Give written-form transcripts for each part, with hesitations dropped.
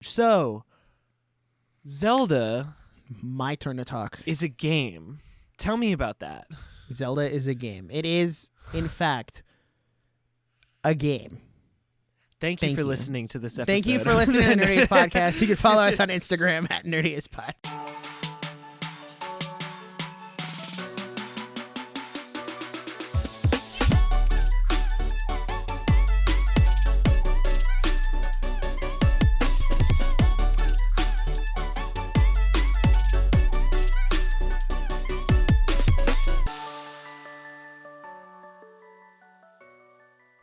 So, Zelda My turn to talk. is a game. Tell me about that. Zelda is a game. It is, in fact, a game. Thank you for listening to this episode. Thank you for listening to the Nerdiest Podcast. You can follow us on Instagram at Nerdiest Pod.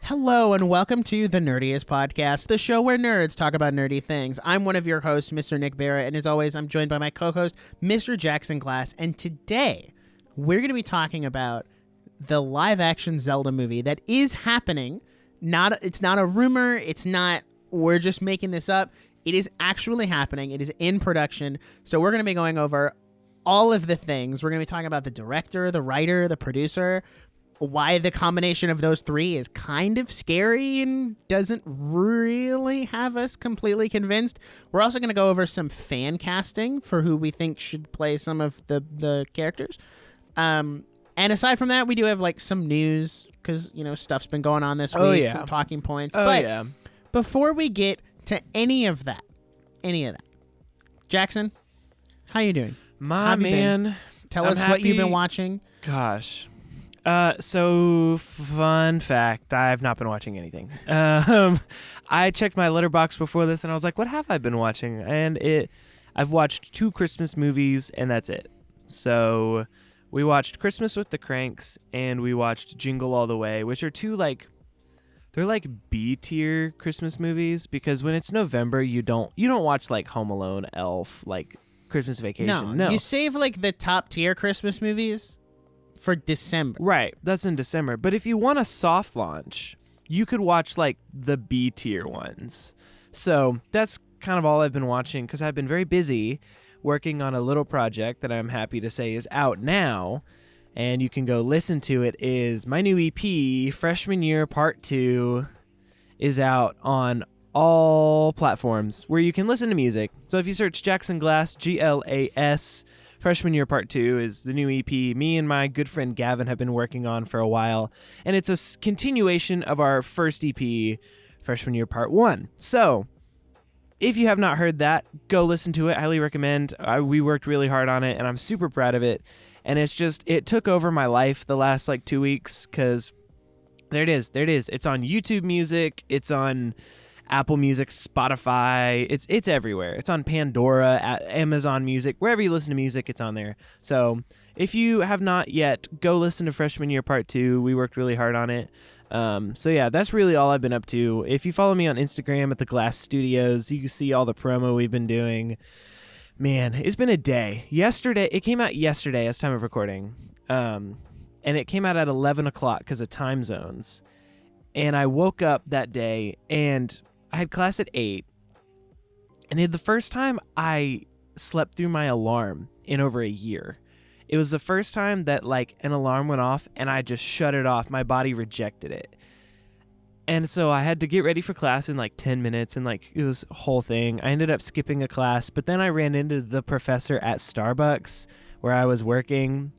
Hello and welcome to the Nerdiest Podcast, the show where nerds talk about nerdy things. I'm one of your hosts, Mr. Nick Barrett, and as always, I'm joined by my co-host, Mr. Jackson Glass. And today, we're going to be talking about the live-action Zelda movie that is happening. It's not a rumor. It's not, we're just making this up. It is actually happening. It is in production. So we're going to be going over all of the things. We're going to be talking about the director, the writer, the producer, why the combination of those three is kind of scary and doesn't really have us completely convinced. We're also going to go over some fan casting for who we think should play some of the characters. And aside from that, we do have like some news because, you know, stuff's been going on this week, some talking points. Before we get to any of that, Jackson, how you doing? Tell us what you've been watching. Gosh. So fun fact, I've not been watching anything. I checked my letterbox before this and I was like, what have I been watching? And I've watched 2 Christmas movies and that's it. So we watched Christmas with the Cranks and we watched Jingle All the Way, which are 2 they're like B-tier Christmas movies because when it's November, you don't watch like Home Alone, Elf, like Christmas Vacation. No. You save like the top tier Christmas movies for December. Right, that's in December. But if you want a soft launch, you could watch like the B tier ones. So that's kind of all I've been watching because I've been very busy working on a little project that I'm happy to say is out now. And you can go listen to it. Is my new EP, Freshman Year Part 2, is out on all platforms where you can listen to music. So if you search Jackson Glass, Glass, Freshman Year Part 2 is the new EP me and my good friend Gavin have been working on for a while. And it's a continuation of our first EP, Freshman Year Part 1. So if you have not heard that, go listen to it. Highly recommend. We worked really hard on it and I'm super proud of it. And it took over my life the last 2 weeks because there it is. It's on YouTube Music. It's on Apple Music, Spotify, it's everywhere. It's on Pandora, Amazon Music, wherever you listen to music, it's on there. So if you have not yet, go listen to Freshman Year Part 2. We worked really hard on it. So yeah, that's really all I've been up to. If you follow me on Instagram at The Glass Studios, you can see all the promo we've been doing. Man, it's been a day. It came out yesterday as time of recording. And it came out at 11 o'clock because of time zones. And I woke up that day and I had class at 8, and the first time I slept through my alarm in over a year. It was the first time that an alarm went off and I just shut it off. My body rejected it. And so I had to get ready for class in 10 minutes and it was a whole thing. I ended up skipping a class, but then I ran into the professor at Starbucks where I was working,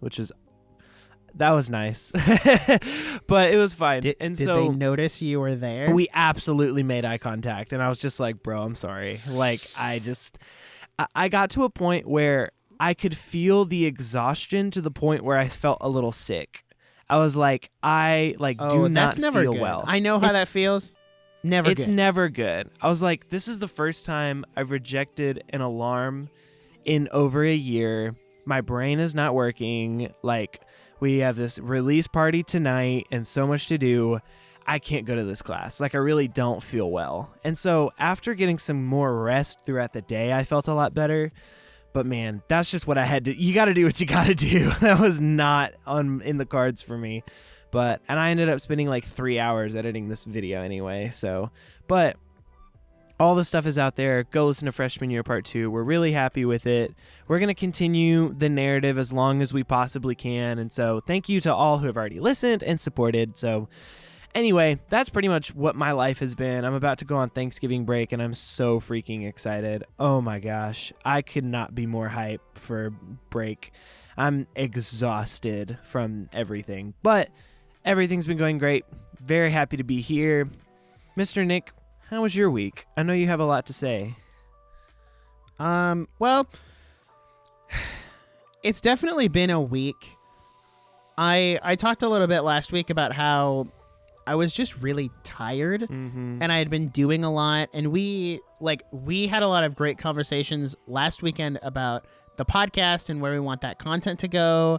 that was nice, but it was fine. Did they notice you were there? We absolutely made eye contact, and I was just like, bro, I'm sorry. I got to a point where I could feel the exhaustion to the point where I felt a little sick. I was like, do not feel well. I know how that feels. It's never good. I was like, this is the first time I've rejected an alarm in over a year. My brain is not working. We have this release party tonight and so much to do. I can't go to this class. I really don't feel well. And so after getting some more rest throughout the day, I felt a lot better. But man, that's just what I had to. You got to do what you got to do. That was not in the cards for me. And I ended up spending 3 hours editing this video anyway. But all the stuff is out there. Go listen to Freshman Year Part 2. We're really happy with it. We're going to continue the narrative as long as we possibly can. And so thank you to all who have already listened and supported. So Anyway, that's pretty much what my life has been. I'm about to go on Thanksgiving break, and I'm so freaking excited. Oh my gosh. I could not be more hype for break. I'm exhausted from everything, but everything's been going great. Very happy to be here. Mr. Nick, how was your week? I know you have a lot to say. Well, it's definitely been a week. I talked a little bit last week about how I was just really tired, and I had been doing a lot, and we had a lot of great conversations last weekend about the podcast and where we want that content to go.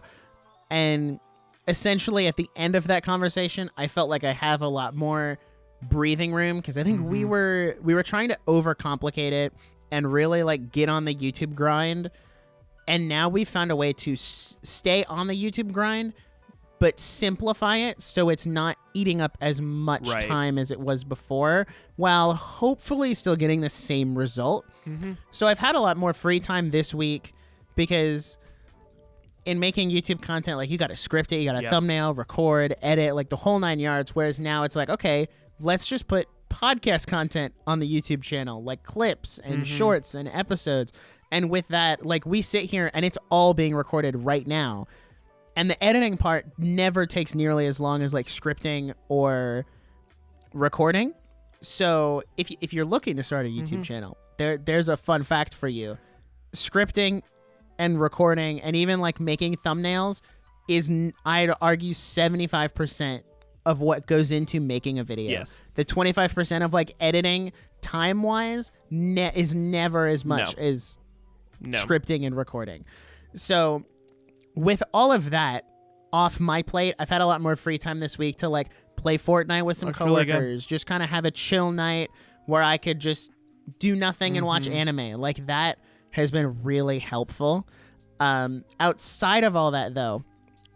And essentially at the end of that conversation, I felt like I have a lot more breathing room, because I think we were trying to overcomplicate it and really like get on the YouTube grind. And now we've found a way to stay on the YouTube grind, but simplify it so it's not eating up as much time as it was before, while hopefully still getting the same result. So I've had a lot more free time this week, because in making YouTube content, like, you got to script it, you got to thumbnail, record, edit, like the whole 9 yards. Whereas now it's like, okay, let's just put podcast content on the YouTube channel, like clips and shorts and episodes. And with that, like, we sit here and it's all being recorded right now. And the editing part never takes nearly as long as like scripting or recording. So if you're looking to start a YouTube channel, there's a fun fact for you. Scripting and recording and even like making thumbnails is, I'd argue, 75% of what goes into making a video. Yes. The 25% of like editing time-wise is never as much as scripting and recording. So with all of that off my plate, I've had a lot more free time this week to like play Fortnite with some coworkers, just kind of have a chill night where I could just do nothing and watch anime. Like, that has been really helpful. Outside of all that, though,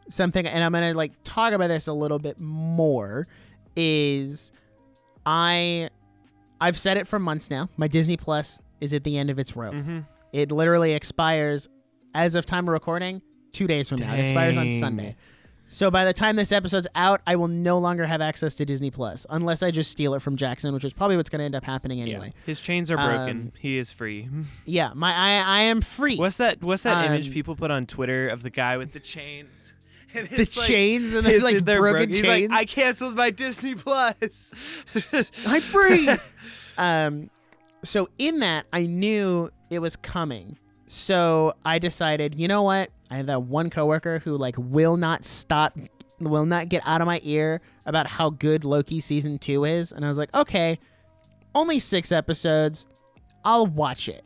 something, and I'm going to like talk about this a little bit more, is I've said it for months now. My Disney Plus is at the end of its rope. It literally expires, as of time of recording, 2 days from now. It expires on Sunday. So by the time this episode's out, I will no longer have access to Disney Plus, unless I just steal it from Jackson, which is probably what's going to end up happening anyway. Yeah. His chains are broken. He is free. Yeah, I am free. What's that image people put on Twitter of the guy with the chains? And the chains and like broken chains. He's like, I canceled my Disney Plus. I'm free. So in that, I knew it was coming. So I decided, you know what? I have that one coworker who like will not get out of my ear about how good Loki season 2 is. And I was like, okay, only 6 episodes. I'll watch it.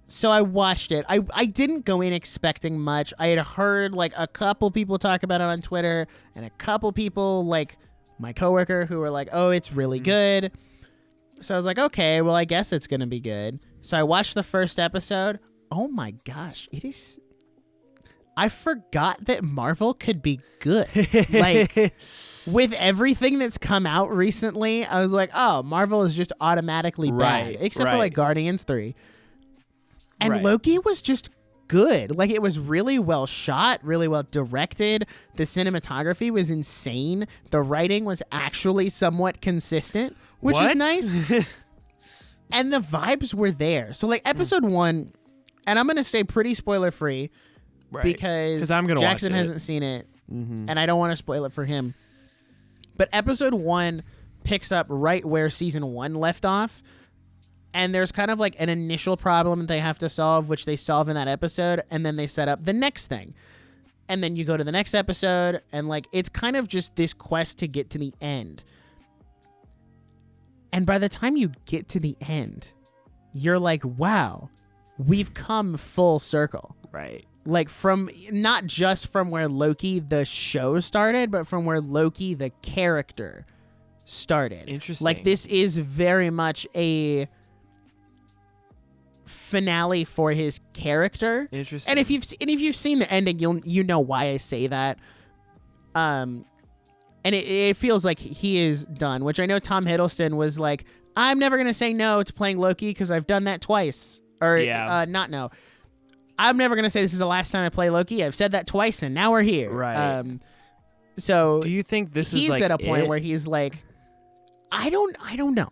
So I watched it. I didn't go in expecting much. I had heard like a couple people talk about it on Twitter, and a couple people like my coworker who were like, oh, it's really good. So I was like, okay, well, I guess it's going to be good. So I watched the first episode. Oh my gosh, it is. I forgot that Marvel could be good. Like, with everything that's come out recently, I was like, oh, Marvel is just automatically bad, except for like Guardians 3. And Loki was just good. Like, it was really well shot, really well directed. The cinematography was insane. The writing was actually somewhat consistent, which is nice. And the vibes were there. So like episode 1, and I'm going to stay pretty spoiler free because I'm gonna Jackson watch it. hasn't seen it, and I don't want to spoil it for him. But episode 1 picks up right where season 1 left off. And there's kind of like an initial problem that they have to solve, which they solve in that episode, and then they set up the next thing. And then you go to the next episode, and like it's kind of just this quest to get to the end. And by the time you get to the end, you're like, wow, we've come full circle. Right. Like, from not just from where Loki the show started, but from where Loki the character started. Interesting. Like, this is very much a finale for his character. Interesting. And if you've seen the ending, you know why I say that. And it feels like he is done, which I know Tom Hiddleston was like, I'm never gonna say no to playing Loki because I've done that twice. Or not no. I'm never gonna say this is the last time I play Loki. I've said that twice, and now we're here. Right. So do you think this he's is like at a point it? where he's like, I don't know.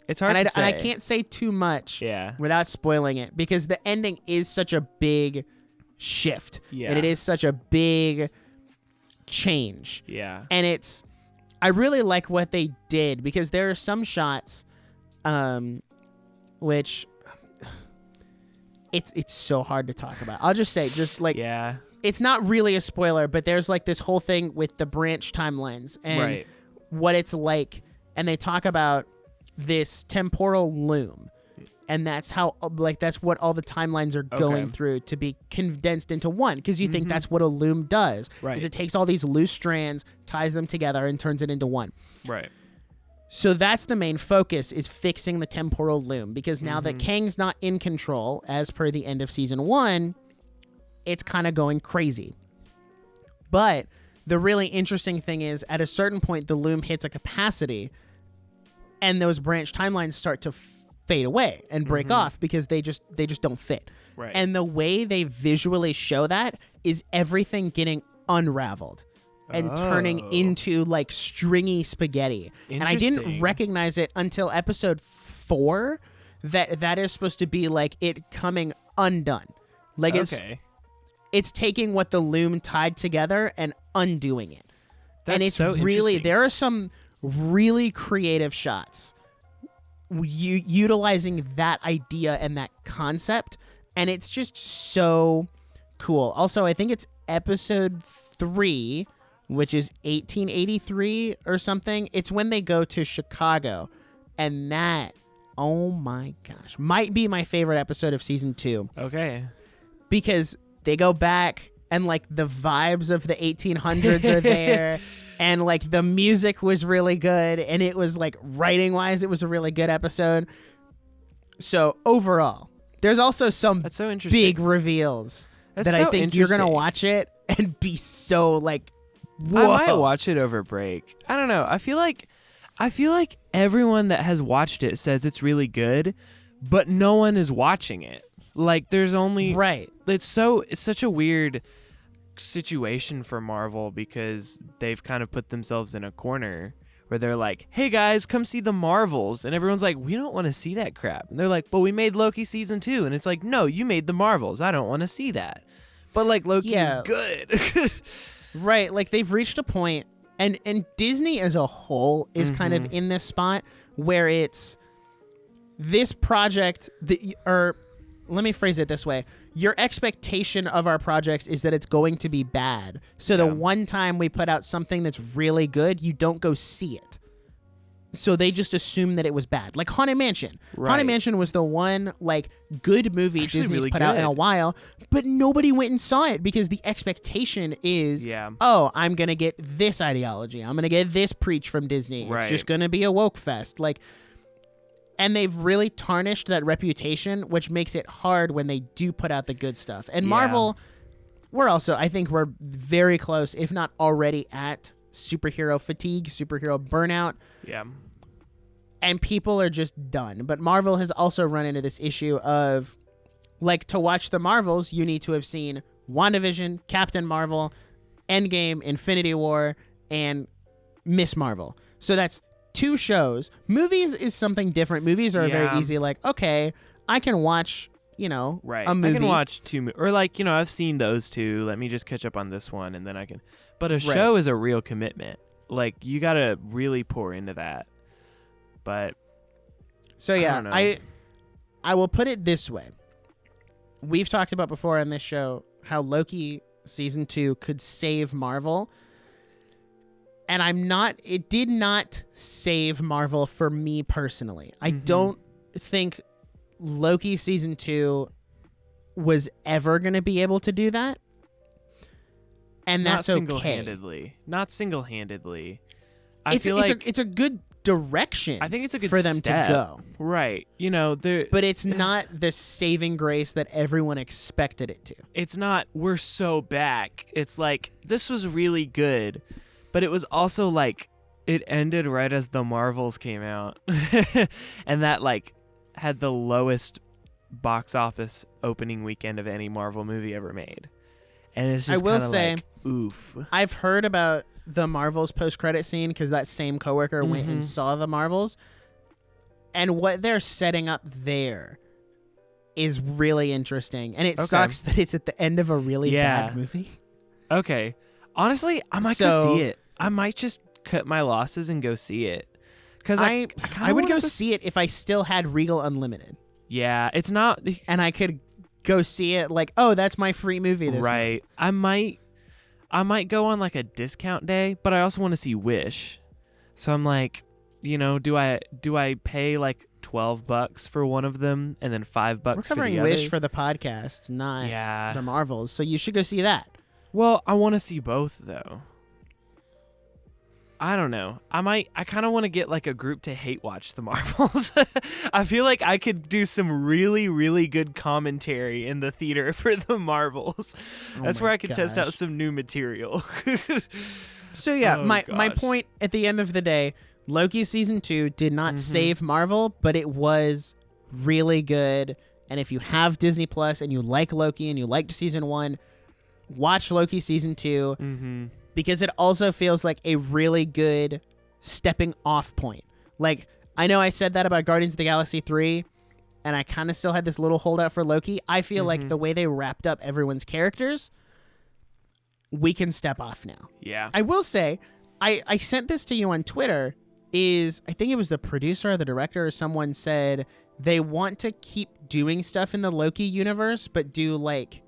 It's hard And to say. I can't say too much Yeah. without spoiling it because the ending is such a big shift. Yeah. And it is such a big change. Yeah. And I really like what they did because there are some shots which it's so hard to talk about. I'll just say yeah. it's not really a spoiler, but there's like this whole thing with the branch timelines and Right. what it's like, and they talk about this temporal loom, and that's how that's what all the timelines are going through to be condensed into one, because you think that's what a loom does. Right. Is it takes all these loose strands, ties them together, and turns it into one. Right. So that's the main focus, is fixing the temporal loom, because now that Kang's not in control, as per the end of season 1, it's kind of going crazy. But the really interesting thing is, at a certain point, the loom hits a capacity, and those branch timelines start to fade away and break off because they just don't fit. Right. And the way they visually show that is everything getting unraveled and turning into like stringy spaghetti. And I didn't Interesting. recognize it until episode 4 that is supposed to be like it coming undone. Like it's taking what the loom tied together and undoing it. That's and it's so really, interesting. there are some really creative shots utilizing that idea and that concept, and it's just so cool. Also, I think it's episode 3, which is 1883 or something. It's when they go to Chicago, and that, oh my gosh, might be my favorite episode of season 2. Okay. Because they go back and like the vibes of the 1800s are there, and like the music was really good, and it was like writing wise it was a really good episode. So overall, there's also some That's so interesting. big reveals That's that so I think you're gonna interesting. watch it and be so like, whoa. I might watch it over break. I don't know. I feel like everyone that has watched it says it's really good, but no one is watching it. Like there's only Right. It's such a weird situation for Marvel, because they've kind of put themselves in a corner where they're like, "Hey guys, come see the Marvels," and everyone's like, "We don't want to see that crap." And they're like, "But we made Loki season 2," and it's like, "No, you made the Marvels. I don't want to see that." But like Loki is good. Right, like they've reached a point, and Disney as a whole is kind of in this spot where it's this project, or let me phrase it this way. Your expectation of our projects is that it's going to be bad. So the one time we put out something that's really good, you don't go see it. So they just assume that it was bad. Like Haunted Mansion. Right. Haunted Mansion was the one like good movie Actually Disney's really put out in good. a while, but nobody went and saw it because the expectation is, Yeah. oh, I'm going to get this ideology. I'm going to get this preach from Disney. It's Right. just going to be a woke fest. Like, and they've really tarnished that reputation, which makes it hard when they do put out the good stuff. And Yeah. Marvel, I think we're very close, if not already at superhero fatigue, superhero burnout, Yeah. and people are just done. But Marvel has also run into this issue of, like, to watch the Marvels, you need to have seen WandaVision, Captain Marvel, Endgame, Infinity War, and Miss Marvel. So that's 2 shows. Movies is something different. Movies are very easy. Like, okay, I can watch, Right. a movie. I can watch 2 or like, I've seen those 2. Let me just catch up on this one, and then I can. But a show is a real commitment. Like, you got to really pour into that. But So I yeah, don't know. I will put it this way. We've talked about before on this show how Loki season 2 could save Marvel. And it did not save Marvel for me personally. I don't think Loki season 2 was ever going to be able to do that. And not that's okay. single-handedly. Not single-handedly. I It's feel like it's a good direction. I think it's a good for them step. to go. Right. But it's not the saving grace that everyone expected it to. It's not, we're so back. It's like, this was really good, but it was also like, it ended right as the Marvels came out. And that like had the lowest box office opening weekend of any Marvel movie ever made. and it's just I will kinda say, like, oof. I've heard about the Marvels post-credit scene because that same coworker went and saw the Marvels, and what they're setting up there is really interesting, and it sucks that it's at the end of a really bad movie. Okay. Honestly, I might go see it. I might just cut my losses and go see it. Because I would go see it if I still had Regal Unlimited. Yeah, it's not... And I could go see it like, oh, that's my free movie this month. I might go on like a discount day, but I also want to see Wish. So I'm like, do I pay like $12 for one of them and then $5 for the other? We're covering Wish for the podcast, not the Marvels. So you should go see that. Well, I want to see both though. I don't know. I kind of want to get like a group to hate watch the Marvels. I feel like I could do some really, really good commentary in the theater for the Marvels. That's where I could test out some new material. So yeah, my point at the end of the day, Loki season 2 did not save Marvel, but it was really good. And if you have Disney Plus and you like Loki and you liked season 1, watch Loki season 2. Because it also feels like a really good stepping off point. Like, I know I said that about Guardians of the Galaxy 3, and I kind of still had this little holdout for Loki. I feel like the way they wrapped up everyone's characters, we can step off now. Yeah. I will say, I sent this to you on Twitter, I think it was the producer or the director or someone said they want to keep doing stuff in the Loki universe, but do like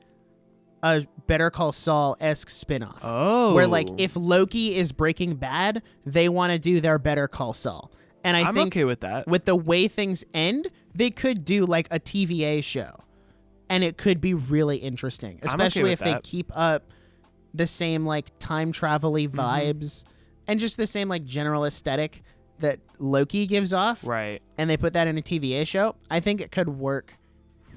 a Better Call Saul-esque spinoff. Oh. Where, like, if Loki is Breaking Bad, they want to do their Better Call Saul. And I'm think okay with that. With the way things end, they could do, like, a TVA show. And it could be really interesting. Especially if they keep up the same, like, time travel-y vibes and just the same, like, general aesthetic that Loki gives off. Right. And they put that in a TVA show. I think it could work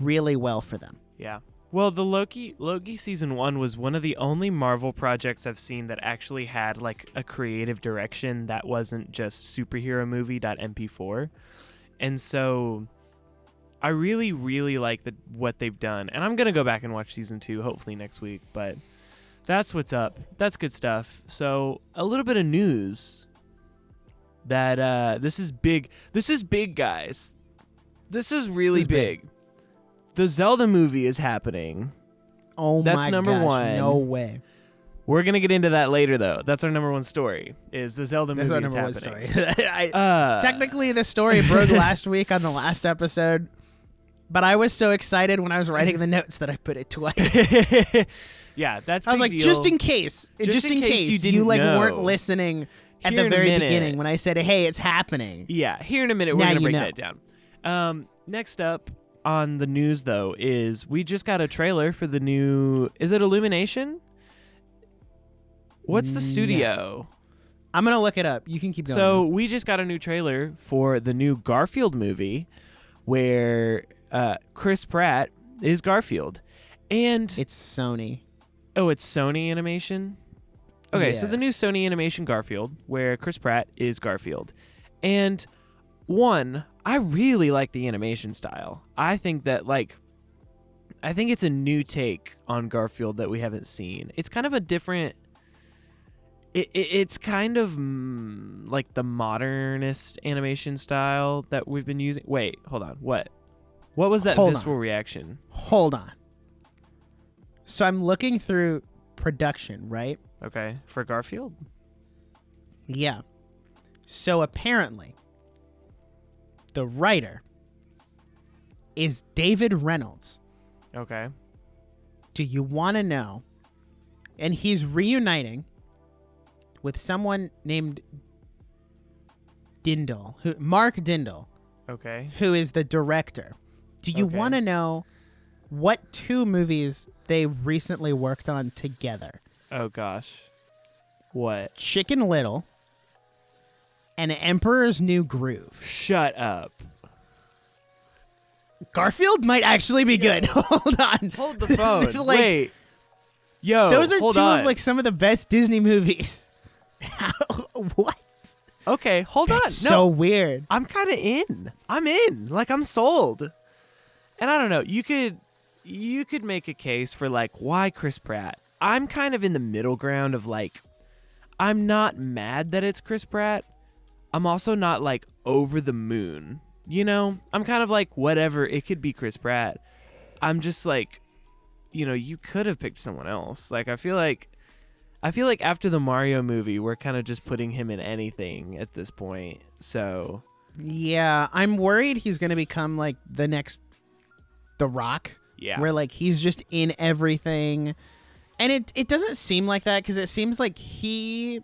really well for them. Yeah. Well, the Loki season 1 was one of the only Marvel projects I've seen that actually had like a creative direction that wasn't just superhero movie.mp4. And so I really, really like what they've done. And I'm going to go back and watch season 2 hopefully next week. But that's what's up. That's good stuff. So a little bit of news that this is big. This is big, guys. This is really big. The Zelda movie is happening. Oh my gosh. That's number one. No way. We're going to get into that later, though. That's our number one story, is the Zelda movie is happening. Technically, the story broke last week on the last episode, but I was so excited when I was writing the notes that I put it twice. Yeah, that's big I was like, deal. Just in case you weren't listening at the very beginning when I said, hey, it's happening. Yeah, here in a minute, we're going to break that down. Next up on the news, though, is we just got a trailer for the new... Is it Illumination? What's the studio? I'm going to look it up. You can keep going. So we just got a new trailer for the new Garfield movie where Chris Pratt is Garfield. And... It's Sony. Oh, it's Sony Animation? Okay, So the new Sony Animation Garfield where Chris Pratt is Garfield. And... One, I really like the animation style. I think it's a new take on Garfield that we haven't seen. It's kind of a different... It's kind of like the modernist animation style that we've been using. Wait, hold on. What was that visceral reaction? Hold on. So I'm looking through production, right? Okay, for Garfield? Yeah. So apparently... The writer is David Reynolds. Okay. Do you want to know? And he's reuniting with someone named Mark Dindal. Okay. Who is the director. Do you want to know what 2 movies they recently worked on together? Oh, gosh. What? Chicken Little. And Emperor's New Groove. Shut up. Garfield might actually be good. Hold on. Hold the phone. Wait. Yo, those are 2 of like some of the best Disney movies. What? Okay, hold on. So weird. I'm kind of in. I'm in. Like, I'm sold. And I don't know. You could make a case for like, why Chris Pratt? I'm kind of in the middle ground of like, I'm not mad that it's Chris Pratt. I'm also not like over the moon. You know, I'm kind of like, whatever, it could be Chris Pratt. I'm just like, you know, you could have picked someone else. Like, I feel like after the Mario movie, we're kind of just putting him in anything at this point. So yeah, I'm worried he's going to become like the next The Rock. Yeah. Where like he's just in everything. And it doesn't seem like that because it seems like he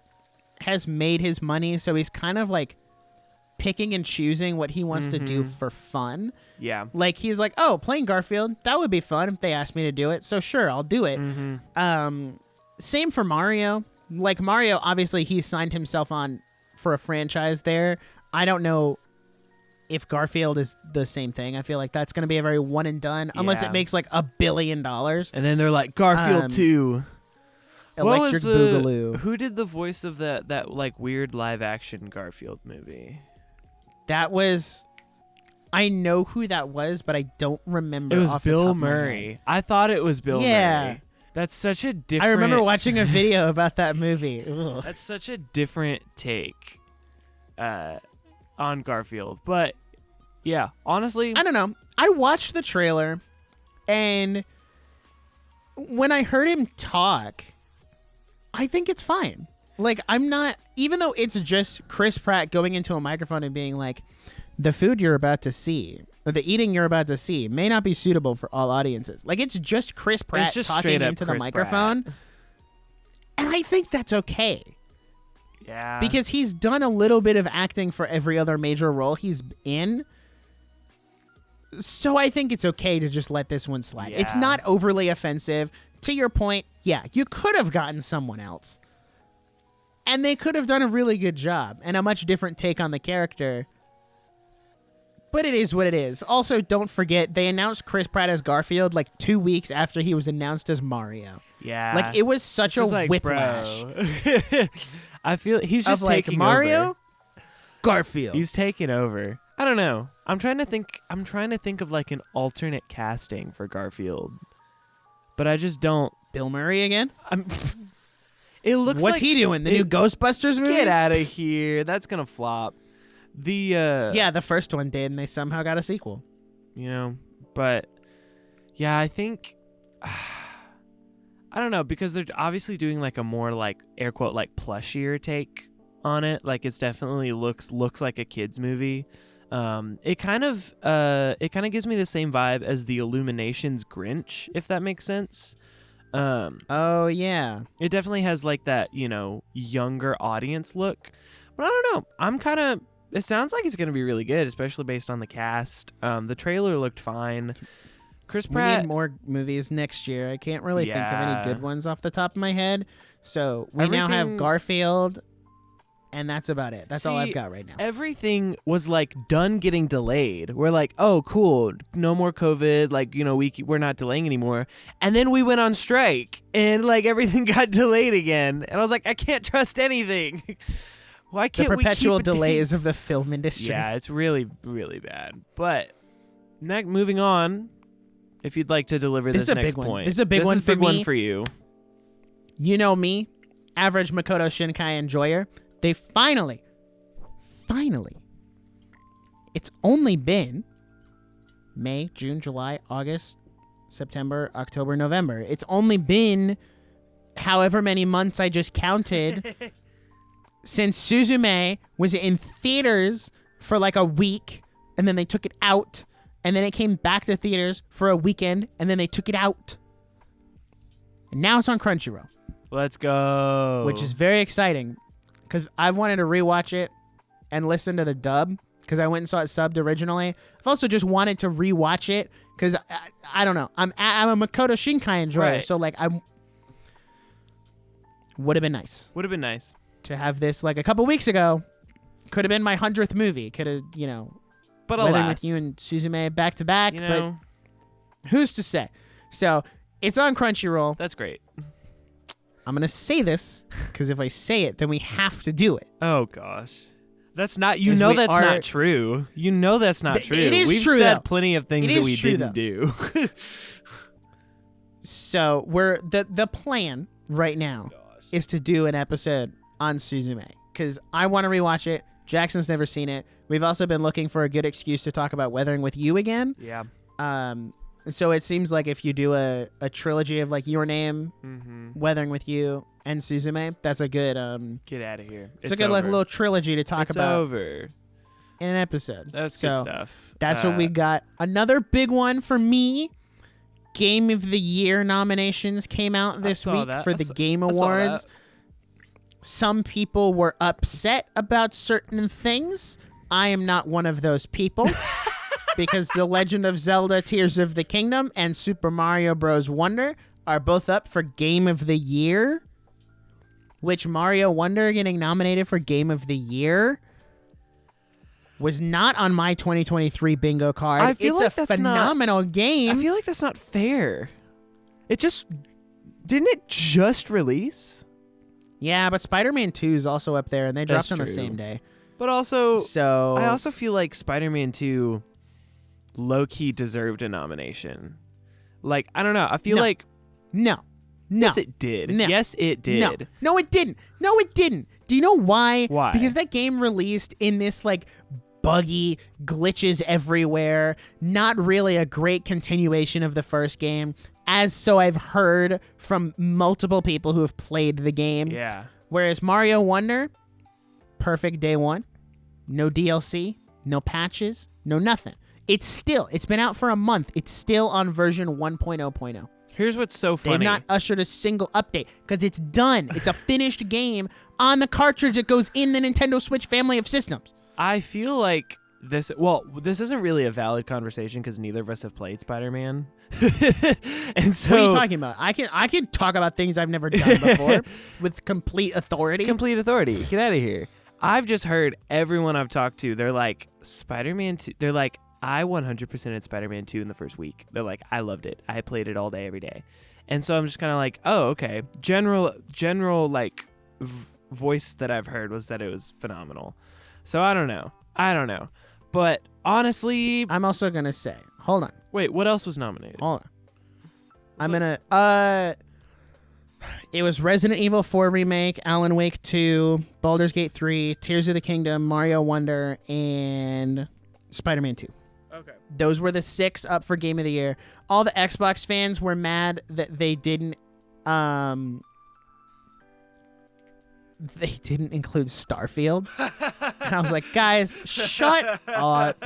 has made his money. So he's kind of like picking and choosing what he wants to do for fun. Yeah. Like he's like, oh, playing Garfield, that would be fun if they asked me to do it. So sure, I'll do it. Same for Mario. Like Mario, obviously he signed himself on for a franchise there. I don't know if Garfield is the same thing. I feel like that's going to be a very one and done unless it makes like $1 billion. And then they're like, Garfield 2. Electric Boogaloo. Who did the voice of that like weird live action Garfield movie? That was, I know who that was, but I don't remember. It was off Bill the top of my Murray. head. I thought it was Bill Murray. That's such a different. I remember watching a video about that movie. Ugh. That's such a different take on Garfield. But yeah, honestly, I don't know. I watched the trailer, and when I heard him talk, I think it's fine. Like, I'm not, even though it's just Chris Pratt going into a microphone and being like, the food you're about to see, or the eating you're about to see, may not be suitable for all audiences. Like, it's just Chris Pratt talking into the microphone. And I think that's okay. Yeah. Because he's done a little bit of acting for every other major role he's in. So I think it's okay to just let this one slide. Yeah. It's not overly offensive. To your point, yeah, you could have gotten someone else. And they could have done a really good job and a much different take on the character. But it is what it is. Also, don't forget, they announced Chris Pratt as Garfield like 2 weeks after he was announced as Mario. Yeah. Like, it was such a like, whiplash. I feel he's just of, like, taking Mario, over. Garfield. He's taking over. I don't know. I'm trying to think of like an alternate casting for Garfield. But I just don't. Bill Murray again? It looks What's like he doing? The new Ghostbusters movie? Get out of here. That's going to flop. Yeah, the first one did, and they somehow got a sequel. You know, but yeah, I think I don't know, because they're obviously doing like a more like air quote like plushier take on it. Like it's definitely looks like a kids movie. It kind of gives me the same vibe as the Illuminations Grinch, if that makes sense. Oh yeah, it definitely has like that, you know, younger audience look. But I don't know. It sounds like it's going to be really good, especially based on the cast. The trailer looked fine. Chris Pratt. We need more movies next year. I can't really think of any good ones off the top of my head. So we now have Garfield, and that's about it. That's all I've got right now. Everything was like done getting delayed. We're like, oh, cool, no more COVID. Like, you know, we're not delaying anymore. And then we went on strike, and like everything got delayed again. And I was like, I can't trust anything. Why can't the perpetual we keep delays of the film industry? Yeah, it's really, really bad. But moving on, if you'd like to deliver this next point. This is a big one for me. One for you. You know me, average Makoto Shinkai enjoyer. They finally, it's only been May, June, July, August, September, October, November. It's only been however many months I just counted since Suzume was in theaters for like a week, and then they took it out, and then it came back to theaters for a weekend, and then they took it out. And now it's on Crunchyroll. Let's go. Which is very exciting, because I've wanted to rewatch it and listen to the dub, because I went and saw it subbed originally. I've also just wanted to rewatch it, because I don't know. I'm a Makoto Shinkai enjoyer, right. So like would have been nice. Would have been nice to have this like a couple weeks ago. Could have been my 100th movie. Could have, you know, but weathered with you and Suzume back to back. You know, but who's to say? So it's on Crunchyroll. That's great. I'm gonna say this because if I say it, then we have to do it. Oh gosh, that's not. You know that's not true. You know that's not true. It is We've true. said though. plenty of things that we didn't do. So the plan right now is to do an episode on Suzume because I want to rewatch it. Jackson's never seen it. We've also been looking for a good excuse to talk about Weathering with You again. Yeah. So it seems like if you do a trilogy of like Your Name, Weathering with You, and Suzume, that's a good get out of here. It's a good like little trilogy to talk about over in an episode. That's good stuff. That's what we got. Another big one for me. Game of the Year nominations came out this week for the Game Awards. Some people were upset about certain things. I am not one of those people because The Legend of Zelda Tears of the Kingdom and Super Mario Bros. Wonder are both up for Game of the Year, which Mario Wonder getting nominated for Game of the Year was not on my 2023 bingo card. I feel it's a phenomenal game. I feel like that's not fair. Didn't it just release? Yeah, but Spider-Man 2 is also up there, and they dropped on the same day. But also, so I also feel like Spider-Man 2 low-key deserved a nomination. Like, I don't know. I feel like... No. Yes, it did. No. Yes, it did. No, it didn't. No, it didn't. Do you know why? Why? Because that game released in this, like, buggy, glitches everywhere, not really a great continuation of the first game, so I've heard from multiple people who have played the game. Yeah. Whereas Mario Wonder, perfect day one, no DLC, no patches, no nothing. It's been out for a month. It's still on version 1.0.0. Here's what's so funny. They've not ushered a single update because it's done. It's a finished game on the cartridge that goes in the Nintendo Switch family of systems. I feel like this isn't really a valid conversation because neither of us have played Spider-Man. And so, what are you talking about? I can talk about things I've never done before with complete authority. Complete authority. Get out of here. I've just heard everyone I've talked to, they're like, Spider-Man 2, they're like, I 100%ed Spider-Man 2 in the first week. They're like, I loved it. I played it all day, every day. And so I'm just kind of like, oh, okay. General like voice that I've heard was that it was phenomenal. So I don't know. But honestly, I'm also going to say, hold on. Wait, what else was nominated? Hold on. It was Resident Evil 4 Remake, Alan Wake 2, Baldur's Gate 3, Tears of the Kingdom, Mario Wonder, and Spider-Man 2. Okay. Those were the 6 up for Game of the Year. All the Xbox fans were mad that they didn't include Starfield. And I was like, guys, shut up.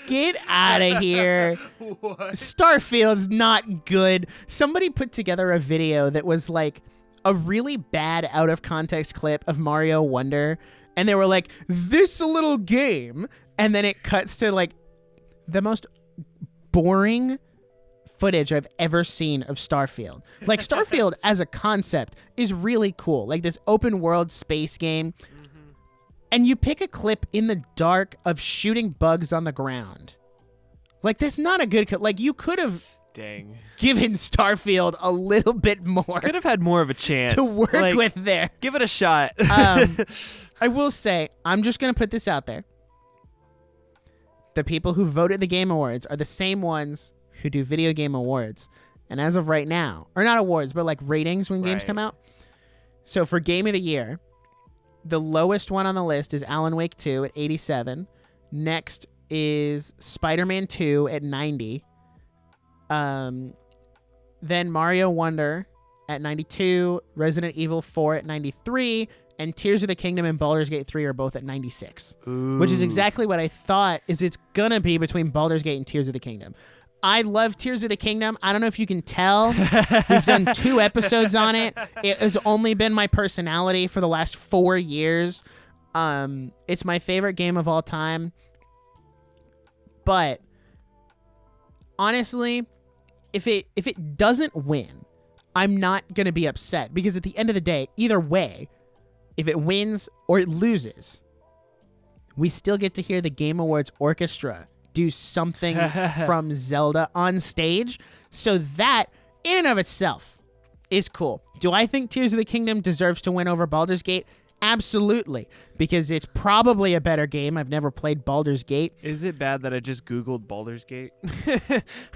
Get out of here. What? Starfield's not good. Somebody put together a video that was like a really bad out of context clip of Mario Wonder. And they were like, this little game. And then it cuts to like the most boring footage I've ever seen of Starfield. Like Starfield as a concept is really cool. Like this open world space game. And you pick a clip in the dark of shooting bugs on the ground. Like that's not a good clip. Like you could have given Starfield a little bit more. Could have had more of a chance to work with there. Give it a shot. I will say, I'm just going to put this out there. The people who voted the Game Awards are the same ones who do video game awards. And as of right now, or not awards, but like ratings when games come out. So for Game of the Year, the lowest one on the list is Alan Wake 2 at 87. Next is Spider-Man 2 at 90. Then Mario Wonder at 92. Resident Evil 4 at 93. And Tears of the Kingdom and Baldur's Gate 3 are both at 96. Ooh. Which is exactly what I thought is it's going to be between Baldur's Gate and Tears of the Kingdom. I love Tears of the Kingdom. I don't know if you can tell. We've done 2 episodes on it. It has only been my personality for the last 4 years. It's my favorite game of all time. But honestly, if it doesn't win, I'm not going to be upset because at the end of the day, either way, if it wins or it loses, we still get to hear the Game Awards orchestra do something from Zelda on stage. So that, in and of itself, is cool. Do I think Tears of the Kingdom deserves to win over Baldur's Gate? Absolutely, because it's probably a better game. I've never played Baldur's Gate. Is it bad that I just Googled Baldur's Gate?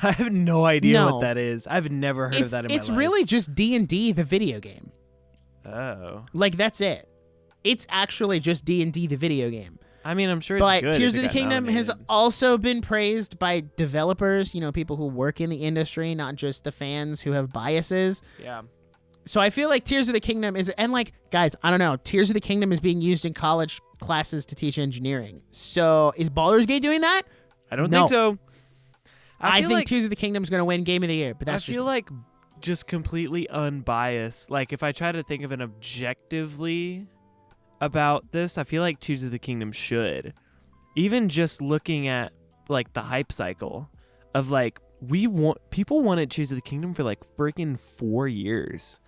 I have no idea what that is. I've never heard of that in my life. It's really just D&D, the video game. Oh. Like, that's it. It's actually just D&D, the video game. I mean, I'm sure it's but good. But Tears if of it the got Kingdom has nominated. also been praised by developers, people who work in the industry, not just the fans who have biases. Yeah. So I feel like Tears of the Kingdom is, and like, guys, I don't know, Tears of the Kingdom is being used in college classes to teach engineering. So is Baldur's Gate doing that? I don't think so. I think like, Tears of the Kingdom is going to win Game of the Year, but that's I feel like just completely unbiased. Like, if I try to think of an objectively about this, I feel like Tears of the Kingdom should. Even just looking at, like, the hype cycle of, like, people wanted Tears of the Kingdom for, like, freaking 4 years.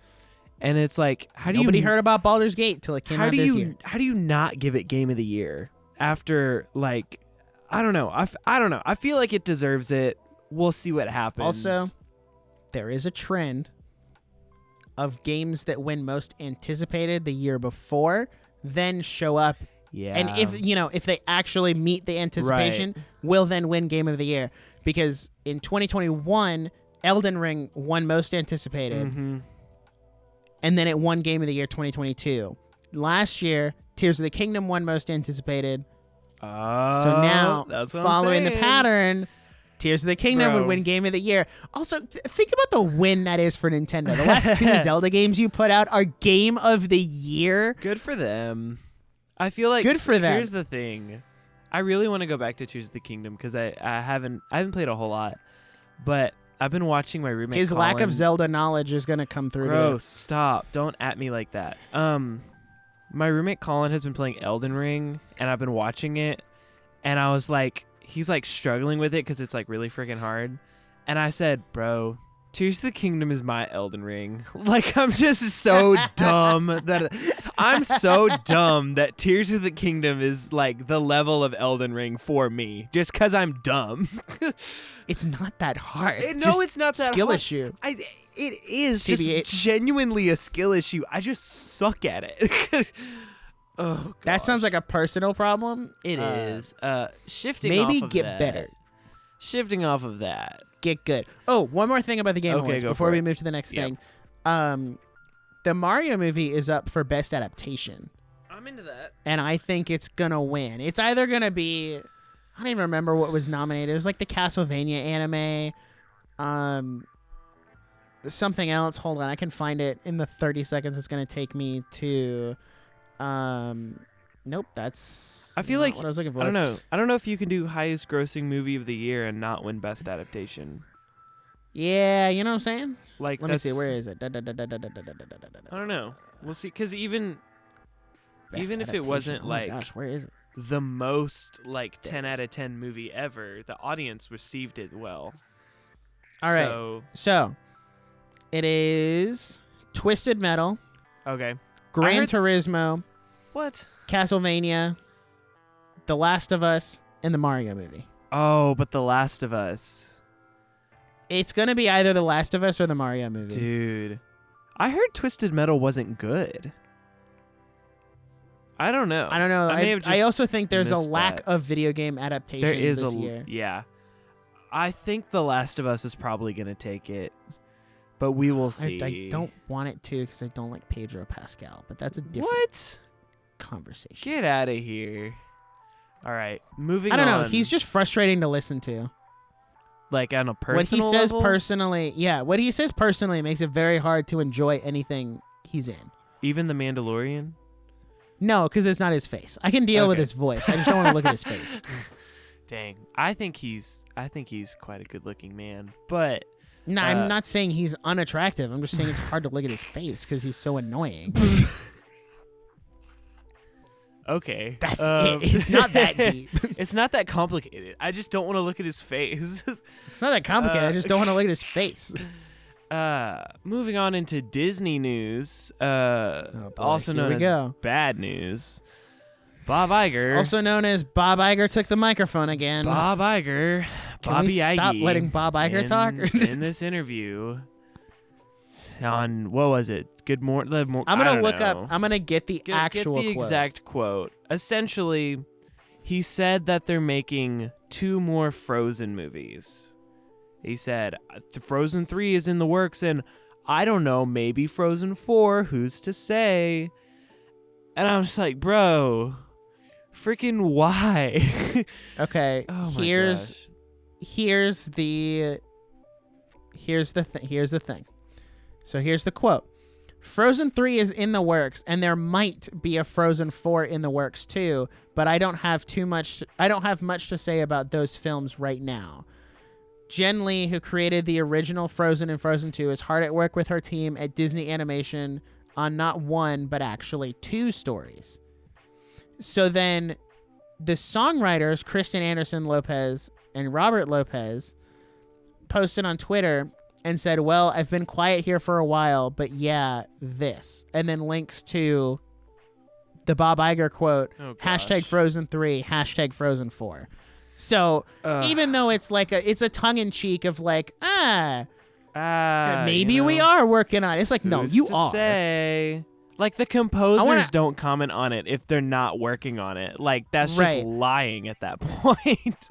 And it's like, Nobody heard about Baldur's Gate till it came out this year. How do you not give it Game of the Year after, like, I don't know. I don't know. I feel like it deserves it. We'll see what happens. Also, there is a trend of games that win most anticipated the year before then show up. Yeah. And if they actually meet the anticipation, will then win Game of the Year. Because in 2021, Elden Ring won most anticipated. Mm-hmm. And then it won Game of the Year 2022. Last year, Tears of the Kingdom won most anticipated. So now, following the pattern, Tears of the Kingdom would win Game of the Year. Also, think about the win that is for Nintendo. The last 2 Zelda games you put out are Game of the Year. Good for them. I feel like good for them. Here's the thing. I really want to go back to Tears of the Kingdom because I haven't played a whole lot, but I've been watching my roommate. His Colin. lack of Zelda knowledge is going to come through. Gross. Stop. Don't at me like that. My roommate Colin has been playing Elden Ring, and I've been watching it, and I was like, he's like struggling with it because it's like really freaking hard, and I said, bro, Tears of the Kingdom is my Elden Ring. Like, I'm just so dumb that Tears of the Kingdom is like the level of Elden Ring for me, just because I'm dumb. It's not that hard. It's not that skill hard. issue. It is TBH. just genuinely a skill issue. I just suck at it. Oh, gosh. That sounds like a personal problem. It is. Shifting maybe off of get that. better. Shifting off of that. Get good. Oh, one more thing about the Game Awards go before for we it. move to the next Yep. thing. The Mario movie is up for Best Adaptation, I'm into that. and I think it's gonna win. It's either gonna be, I don't even remember what was nominated. It was like the Castlevania anime, something else. Hold on, I can find it in the 30 seconds it's gonna take me to. Nope, that's. I feel not like what I was looking for. I don't know. I don't know if you can do highest grossing movie of the year and not win Best Adaptation. Yeah, you know what I'm saying? Like, Let me see. that's- Where is it? I don't know. We'll see. Because even if it wasn't oh like my gosh, where is it? the most like There 10 it out is. of 10 movie ever, the audience received it well. All right. So, So, it is Twisted Metal, okay. Gran heard- Turismo, What? Castlevania, The Last of Us, and the Mario movie. Oh, but The Last of Us. It's going to be either The Last of Us or the Mario movie. Dude. I heard Twisted Metal wasn't good. I don't know. I don't know. I may have I just also think there's a missed lack that. of video game adaptations There is this year. yeah. I think The Last of Us is probably going to take it, but we will see. I don't want it to because I don't like Pedro Pascal, but that's a different What? conversation. Get out of here. All right, moving I don't on. know. He's just frustrating to listen to. like on a What personal he says level? personally, what he says personally makes it very hard to enjoy anything he's in. Even The Mandalorian? No, because it's not his face. I can deal with Okay. his voice. I just don't want to look at his face. Dang. I think he's quite a good-looking man, but No, I'm not saying he's unattractive. I'm just saying it's hard to look at his face because he's so annoying. okay. That's it. It's not that deep. It's not that complicated. I just don't want to look at his face. It's not that complicated. I just don't want to look at his face. Moving on into Disney news, boy, also here known we as go. bad news. Bob Iger. Also known as Bob Iger took the microphone again. Bob Iger. Can Bobby we stop Iger letting Bob Iger talk? in this interview on what was it? Good morning. I'm gonna look up. I'm gonna get the actual get the quote. exact quote. Essentially, he said that they're making 2 more Frozen movies. He said Frozen 3 is in the works, and I don't know, maybe Frozen 4. Who's to say? And I'm just like, bro, freaking why? Okay, Oh my here's gosh. here's the thing. So here's the quote. Frozen 3 is in the works, and there might be a Frozen 4 in the works too, but I don't have much to say about those films right now. Jen Lee, who created the original Frozen and Frozen 2, is hard at work with her team at Disney Animation on not 1, but actually 2 stories. So then the songwriters, Kristen Anderson Lopez and Robert Lopez, posted on Twitter and said, well, I've been quiet here for a while, but yeah, this. And then links to the Bob Iger quote, hashtag Frozen 3, hashtag Frozen 4. So even though it's like it's a tongue-in-cheek of like, maybe we are working on it. It's like, no, you are. Say? Like, the composers don't comment on it if they're not working on it. Like, that's just lying at that point.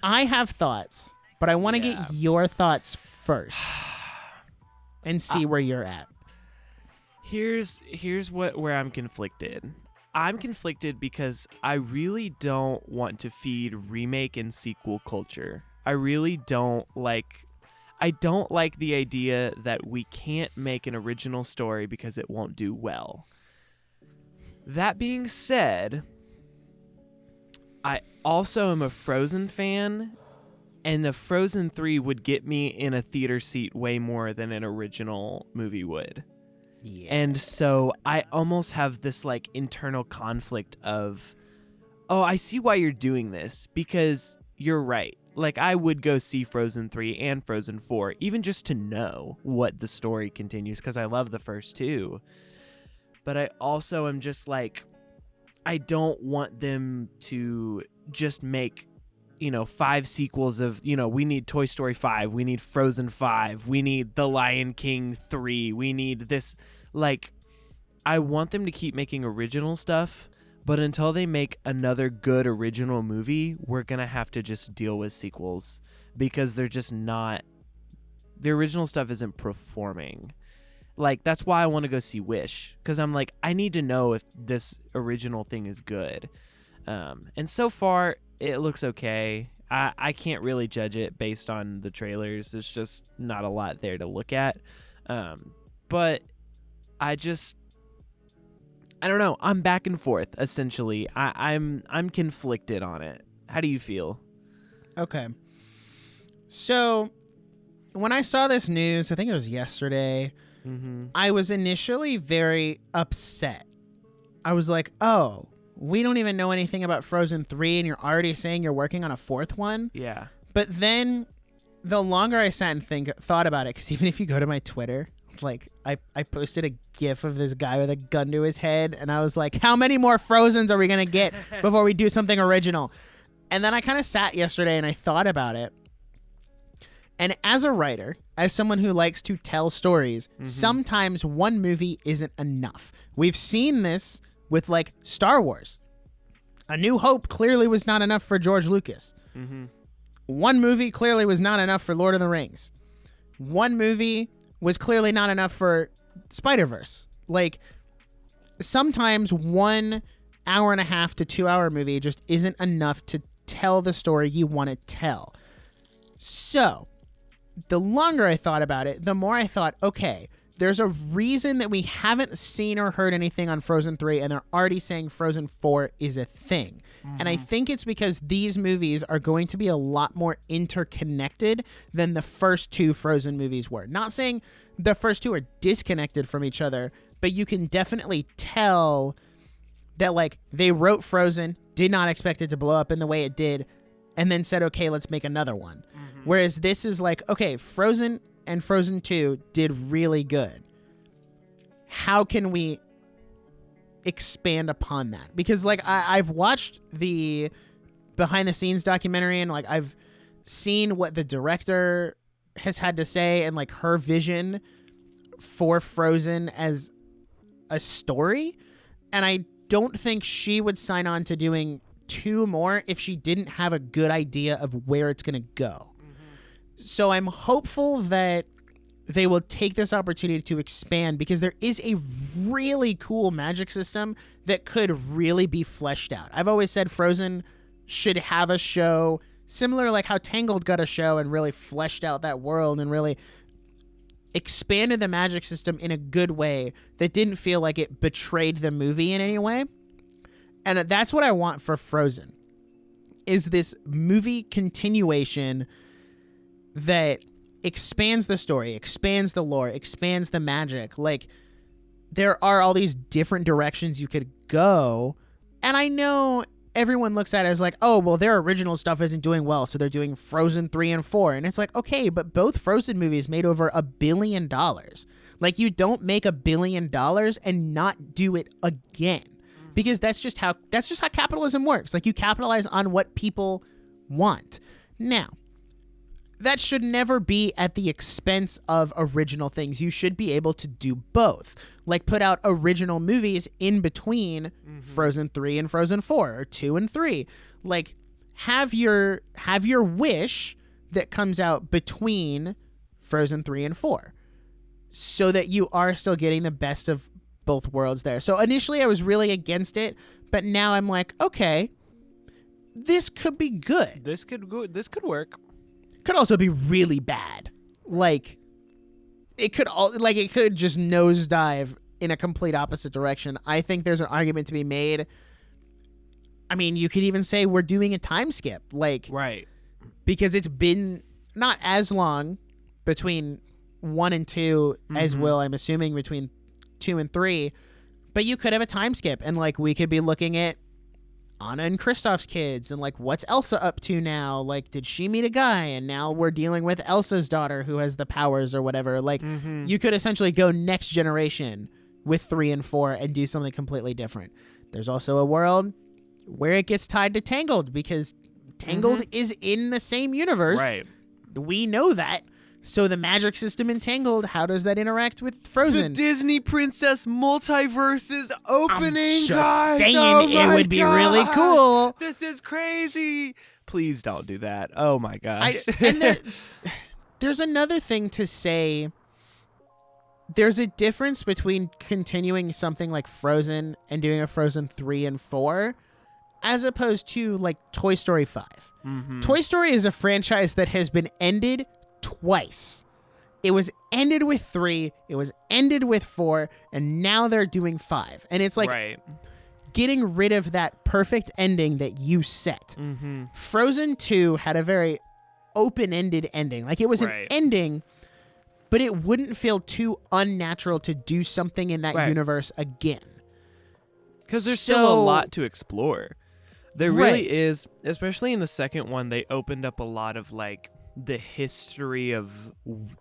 I have thoughts, but I want to get your thoughts first and see where you're at. Here's where I'm conflicted. I'm conflicted because I really don't want to feed remake and sequel culture. I really don't like the idea that we can't make an original story because it won't do well. That being said, I also am a Frozen fan, and the Frozen 3 would get me in a theater seat way more than an original movie would. Yeah. And so I almost have this like internal conflict of, oh, I see why you're doing this, because you're right. Like, I would go see Frozen 3 and Frozen 4, even just to know what the story continues, because I love the first 2. But I also am just like, I don't want them to just make, 5 sequels of, we need Toy Story 5, we need Frozen 5, we need The Lion King 3, we need this. Like, I want them to keep making original stuff, but until they make another good original movie, we're going to have to just deal with sequels, because they're just not, the original stuff isn't performing. Like, that's why I want to go see Wish, because I'm like, I need to know if this original thing is good. And so far, it looks okay. I can't really judge it based on the trailers. There's just not a lot there to look at. But I don't know. I'm back and forth, essentially. I'm conflicted on it. How do you feel? Okay. So when I saw this news, I think it was yesterday, I was initially very upset. I was like, oh, we don't even know anything about Frozen 3, and you're already saying you're working on a 4th one? Yeah. But then the longer I sat and thought about it, because even if you go to my Twitter, like, I posted a gif of this guy with a gun to his head, and I was like, how many more Frozens are we going to get before we do something original? And then I kind of sat yesterday and I thought about it. And as a writer, as someone who likes to tell stories, sometimes one movie isn't enough. We've seen this with, like, Star Wars. A New Hope clearly was not enough for George Lucas. One movie clearly was not enough for Lord of the Rings. One movie was clearly not enough for Spider-Verse. Like, sometimes 1 hour-and-a-half to 2 hour movie just isn't enough to tell the story you want to tell. So, the longer I thought about it, the more I thought, okay, there's a reason that we haven't seen or heard anything on Frozen 3, and they're already saying Frozen 4 is a thing. And I think it's because these movies are going to be a lot more interconnected than the first 2 Frozen movies were. Not saying the first 2 are disconnected from each other, but you can definitely tell that, like, they wrote Frozen, did not expect it to blow up in the way it did, and then said, okay, let's make another one. Whereas this is like, okay, Frozen and Frozen 2 did really good. How can we expand upon that? Because, like, I've watched the behind the scenes documentary, and, like, I've seen what the director has had to say and, like, her vision for Frozen as a story, and I don't think she would sign on to doing 2 more if she didn't have a good idea of where it's going to go. So I'm hopeful that they will take this opportunity to expand, because there is a really cool magic system that could really be fleshed out. I've always said Frozen should have a show similar to like how Tangled got a show and really fleshed out that world and really expanded the magic system in a good way that didn't feel like it betrayed the movie in any way. And that's what I want for Frozen, is this movie continuation that expands the story, expands the lore, expands the magic. Like, there are all these different directions you could go. And I know everyone looks at it as like, oh, well, their original stuff isn't doing well, so they're doing Frozen 3 and 4. And it's like, okay, but both Frozen movies made over $1 billion. Like, you don't make $1 billion and not do it again. Because that's just how capitalism works. Like, you capitalize on what people want. Now, that should never be at the expense of original things. You should be able to do both. Like, put out original movies in between Frozen 3 and Frozen 4, or 2 and 3. Like, have your wish that comes out between Frozen 3 and 4, so that you are still getting the best of both worlds there. So initially I was really against it, but now I'm like, okay, this could be good. This could work. Could also be really bad. Like, it could just nosedive in a complete opposite direction. I think there's an argument to be made. I mean, you could even say we're doing a time skip, like, right, because it's been not as long between 1 and 2 as will, I'm assuming, between 2 and 3, but you could have a time skip, and like we could be looking at Anna and Kristoff's kids, and like, what's Elsa up to now? Like, did she meet a guy and now we're dealing with Elsa's daughter who has the powers or whatever? Like, you could essentially go next generation with 3 and 4 and do something completely different. There's also a world where it gets tied to Tangled, because Tangled is in the same universe. Right. We know that. So the magic system in Tangled, how does that interact with Frozen? The Disney Princess Multiverse is opening, I'm just guys. saying, oh it would be really cool. This is crazy. Please don't do that. Oh my gosh. And there's another thing to say. There's a difference between continuing something like Frozen and doing a Frozen 3 and 4, as opposed to like Toy Story 5. Toy Story is a franchise that has been ended twice. It was ended with 3, it was ended with 4, and now they're doing 5. And it's like getting rid of that perfect ending that you set. Frozen 2 had a very open-ended ending. Like, it was an ending, but it wouldn't feel too unnatural to do something in that universe again. Because there's still a lot to explore. There really is, especially in the second one. They opened up a lot of like the history of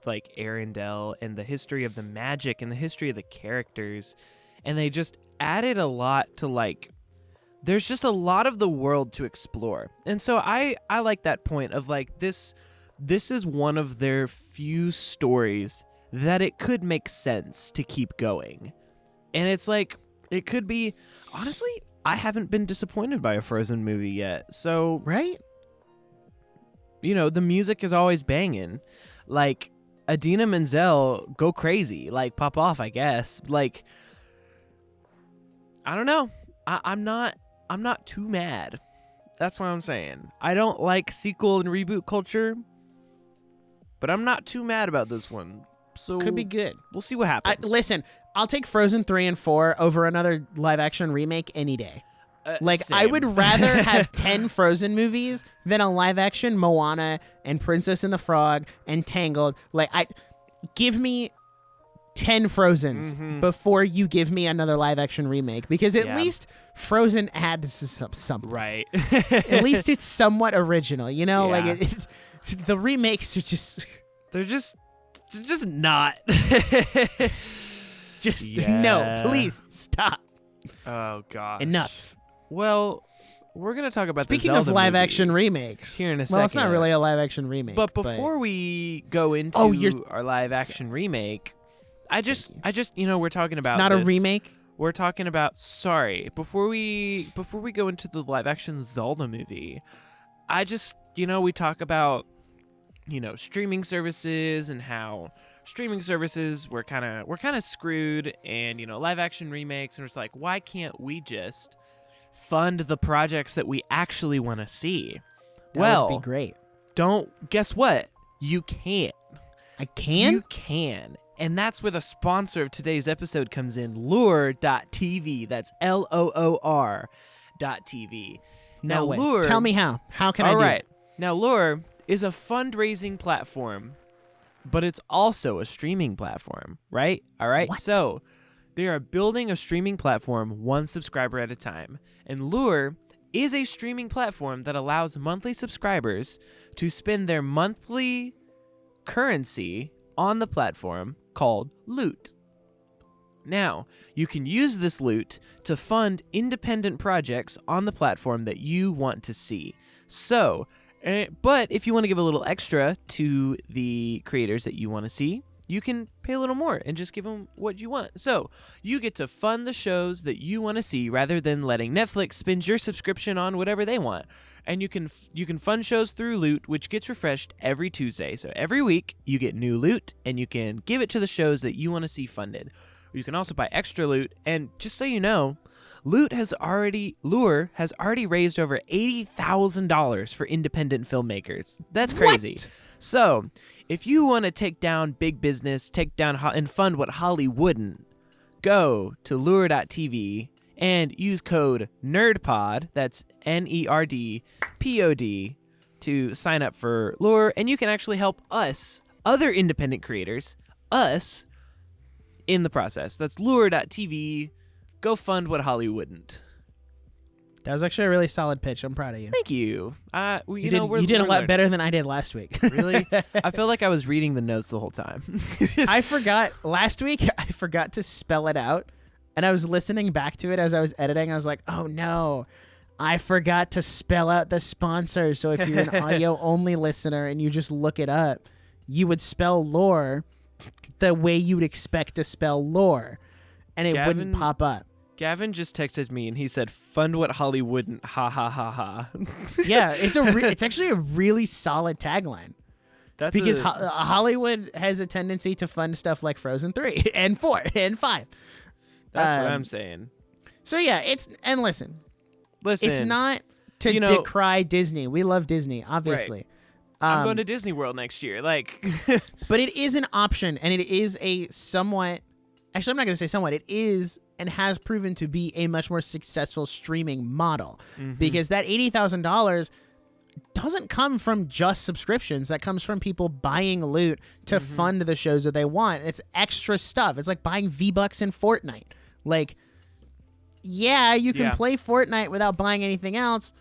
like Arendelle and the history of the magic and the history of the characters, and they just added a lot to like, there's just a lot of the world to explore. And so I like that point of like, this is one of their few stories that it could make sense to keep going. And it's like, it could be, honestly, I haven't been disappointed by a Frozen movie yet. So you know, the music is always banging. Like, Idina Menzel, go crazy. Like, pop off, I guess. Like, I don't know. I'm not too mad. That's what I'm saying. I don't like sequel and reboot culture, but I'm not too mad about this one. So could be good. We'll see what happens. Listen, I'll take Frozen 3 and 4 over another live-action remake any day. Same. I would rather have 10 Frozen movies than a live-action Moana and Princess and the Frog and Tangled. Like, give me 10 Frozens before you give me another live-action remake, because at least Frozen adds something. Right. At least it's somewhat original, you know? Yeah. Like, the remakes are just... They're just not. No, please, stop. Oh, gosh. Enough. Well, we're going to talk about Speaking the Zelda of live-action movie remakes. here in a second. Well, it's not really a live-action remake. But before we go into our live-action remake, I just, we're talking about It's not a this. remake. We're talking about. Sorry, before we go into the live action Zelda movie, I just, we talk about, streaming services and how streaming services we're kind of screwed, and live action remakes, and it's like, why can't we just fund the projects that we actually want to see? That would be great. Guess what? You can't. I can? You can. And that's where the sponsor of today's episode comes in, Lure.tv. That's LOOR.tv. Now, way. Lure... Tell me how. How can I do All right. it? Now, Lure is a fundraising platform, but it's also a streaming platform, right? All right? What? So, they are building a streaming platform one subscriber at a time. And Lure is a streaming platform that allows monthly subscribers to spend their monthly currency on the platform called loot. Now, you can use this loot to fund independent projects on the platform that you want to see. So, but if you want to give a little extra to the creators that you want to see, you can pay a little more and just give them what you want. So, you get to fund the shows that you want to see rather than letting Netflix spend your subscription on whatever they want. And you can fund shows through Loot, which gets refreshed every Tuesday. So every week you get new loot, and you can give it to the shows that you want to see funded. You can also buy extra loot, and just so you know, Lure has already raised over $80,000 for independent filmmakers. That's crazy. What? So if you want to take down big business, and fund what Holly wouldn't, go to Lure.tv and use code NERDPOD, that's NERDPOD, to sign up for Lure, and you can actually help us, other independent creators, us, in the process. That's Lure.tv. Go fund what Holly wouldn't. That was actually a really solid pitch. I'm proud of you. Thank you. You did a lot better than I did last week. Really? I feel like I was reading the notes the whole time. I forgot last week. I forgot to spell it out. And I was listening back to it as I was editing. I was like, oh, no, I forgot to spell out the sponsor. So if you're an audio-only listener and you just look it up, you would spell lore the way you would expect to spell lore, and it wouldn't pop up. Gavin just texted me, and he said, fund what Holly wouldn't, ha, ha, ha, ha. Yeah, it's actually a really solid tagline. Because Hollywood has a tendency to fund stuff like Frozen 3 and 4 and 5. That's what I'm saying. So yeah, listen, it's not to decry Disney. We love Disney, obviously. Right. I'm going to Disney World next year, but it is an option, and it is a somewhat. Actually, I'm not going to say somewhat. It is and has proven to be a much more successful streaming model, because that $80,000 doesn't come from just subscriptions. That comes from people buying loot to fund the shows that they want. It's extra stuff. It's like buying V-Bucks in Fortnite. Like, yeah, you can play Fortnite without buying anything else,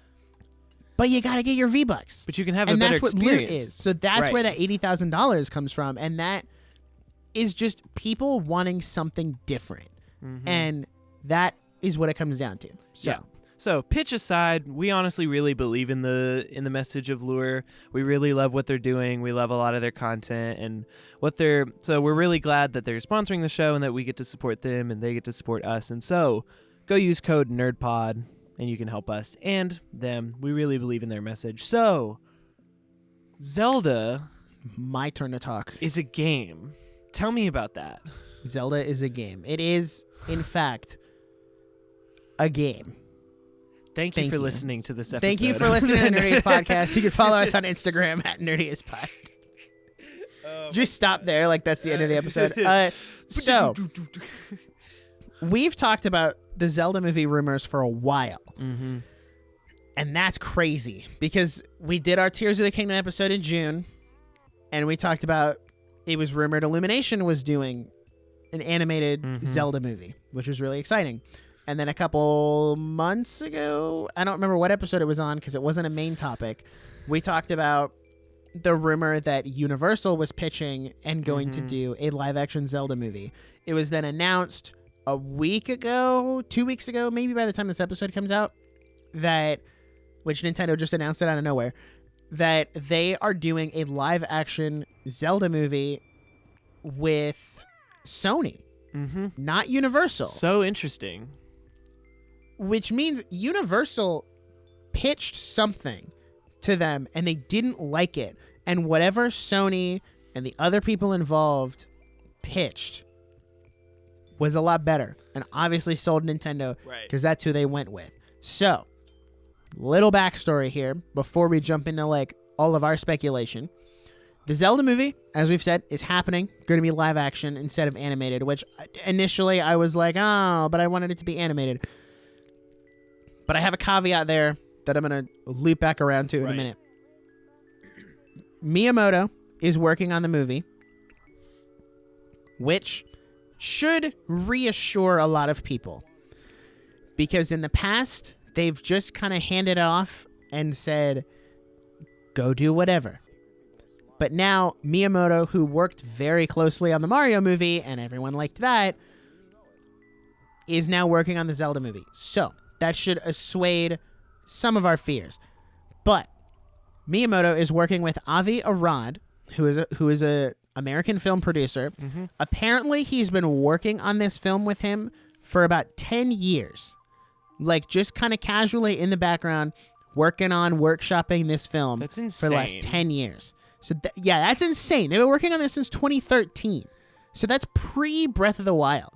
but you got to get your V-Bucks. But you can have a better experience. And that's what loot is. So that's where that $80,000 comes from, and that is just people wanting something different. And that is what it comes down to. So. Yeah. So pitch aside, we honestly really believe in the message of Lure. We really love what they're doing. We love a lot of their content and so we're really glad that they're sponsoring the show and that we get to support them and they get to support us. And so go use code NERDPOD and you can help us and them. We really believe in their message. So Zelda, my turn to talk, is a game. Tell me about that. Zelda is a game. It is, in fact, a game. Thank you for listening to this episode. Thank you for listening to the Nerdiest Podcast. You can follow us on Instagram at Nerdiest Pod. Just stop there, like that's the end of the episode. So, we've talked about the Zelda movie rumors for a while. And that's crazy because we did our Tears of the Kingdom episode in June, and we talked about it was rumored Illumination was doing an animated Zelda movie, which was really exciting. And then a couple months ago, I don't remember what episode it was on because it wasn't a main topic, we talked about the rumor that Universal was pitching and going to do a live-action Zelda movie. It was then announced a week ago, 2 weeks ago, maybe by the time this episode comes out, which Nintendo just announced it out of nowhere, that they are doing a live-action Zelda movie with Sony, Mm-hmm. not Universal. So interesting. Which means Universal pitched something to them and they didn't like it. And whatever Sony and the other people involved pitched was a lot better and obviously sold Nintendo because that's who they went with. So, little backstory here before we jump into like all of our speculation. The Zelda movie, as we've said, is happening. Going to be live action instead of animated, which initially I was like, oh, but I wanted it to be animated. But I have a caveat there that I'm going to loop back around to in a minute. Miyamoto is working on the movie, which should reassure a lot of people. Because in the past, they've just kind of handed it off and said, go do whatever. But now, Miyamoto, who worked very closely on the Mario movie, and everyone liked that, is now working on the Zelda movie. So, that should assuage some of our fears. But Miyamoto is working with Avi Arad, who is a American film producer. Mm-hmm. Apparently, he's been working on this film with him for about 10 years. Like, just kind of casually in the background, working on workshopping this film. That's insane. For the last 10 years. So, that's insane. They've been working on this since 2013. So, that's pre-Breath of the Wild.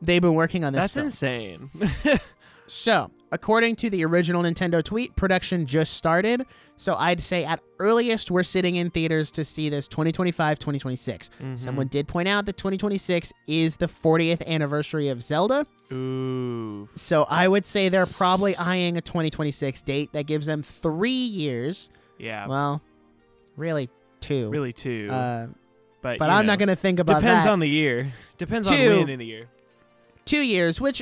They've been working on this That's film. insane. So, according to the original Nintendo tweet, production just started. So, I'd say at earliest, we're sitting in theaters to see this 2025, 2026. Mm-hmm. Someone did point out that 2026 is the 40th anniversary of Zelda. Ooh. So, I would say they're probably eyeing a 2026 date. That gives them 3 years. Yeah. Well, really 2. Really 2. But I'm not going to think about depends that. on the year. Depends on when in the year. 2 years, which,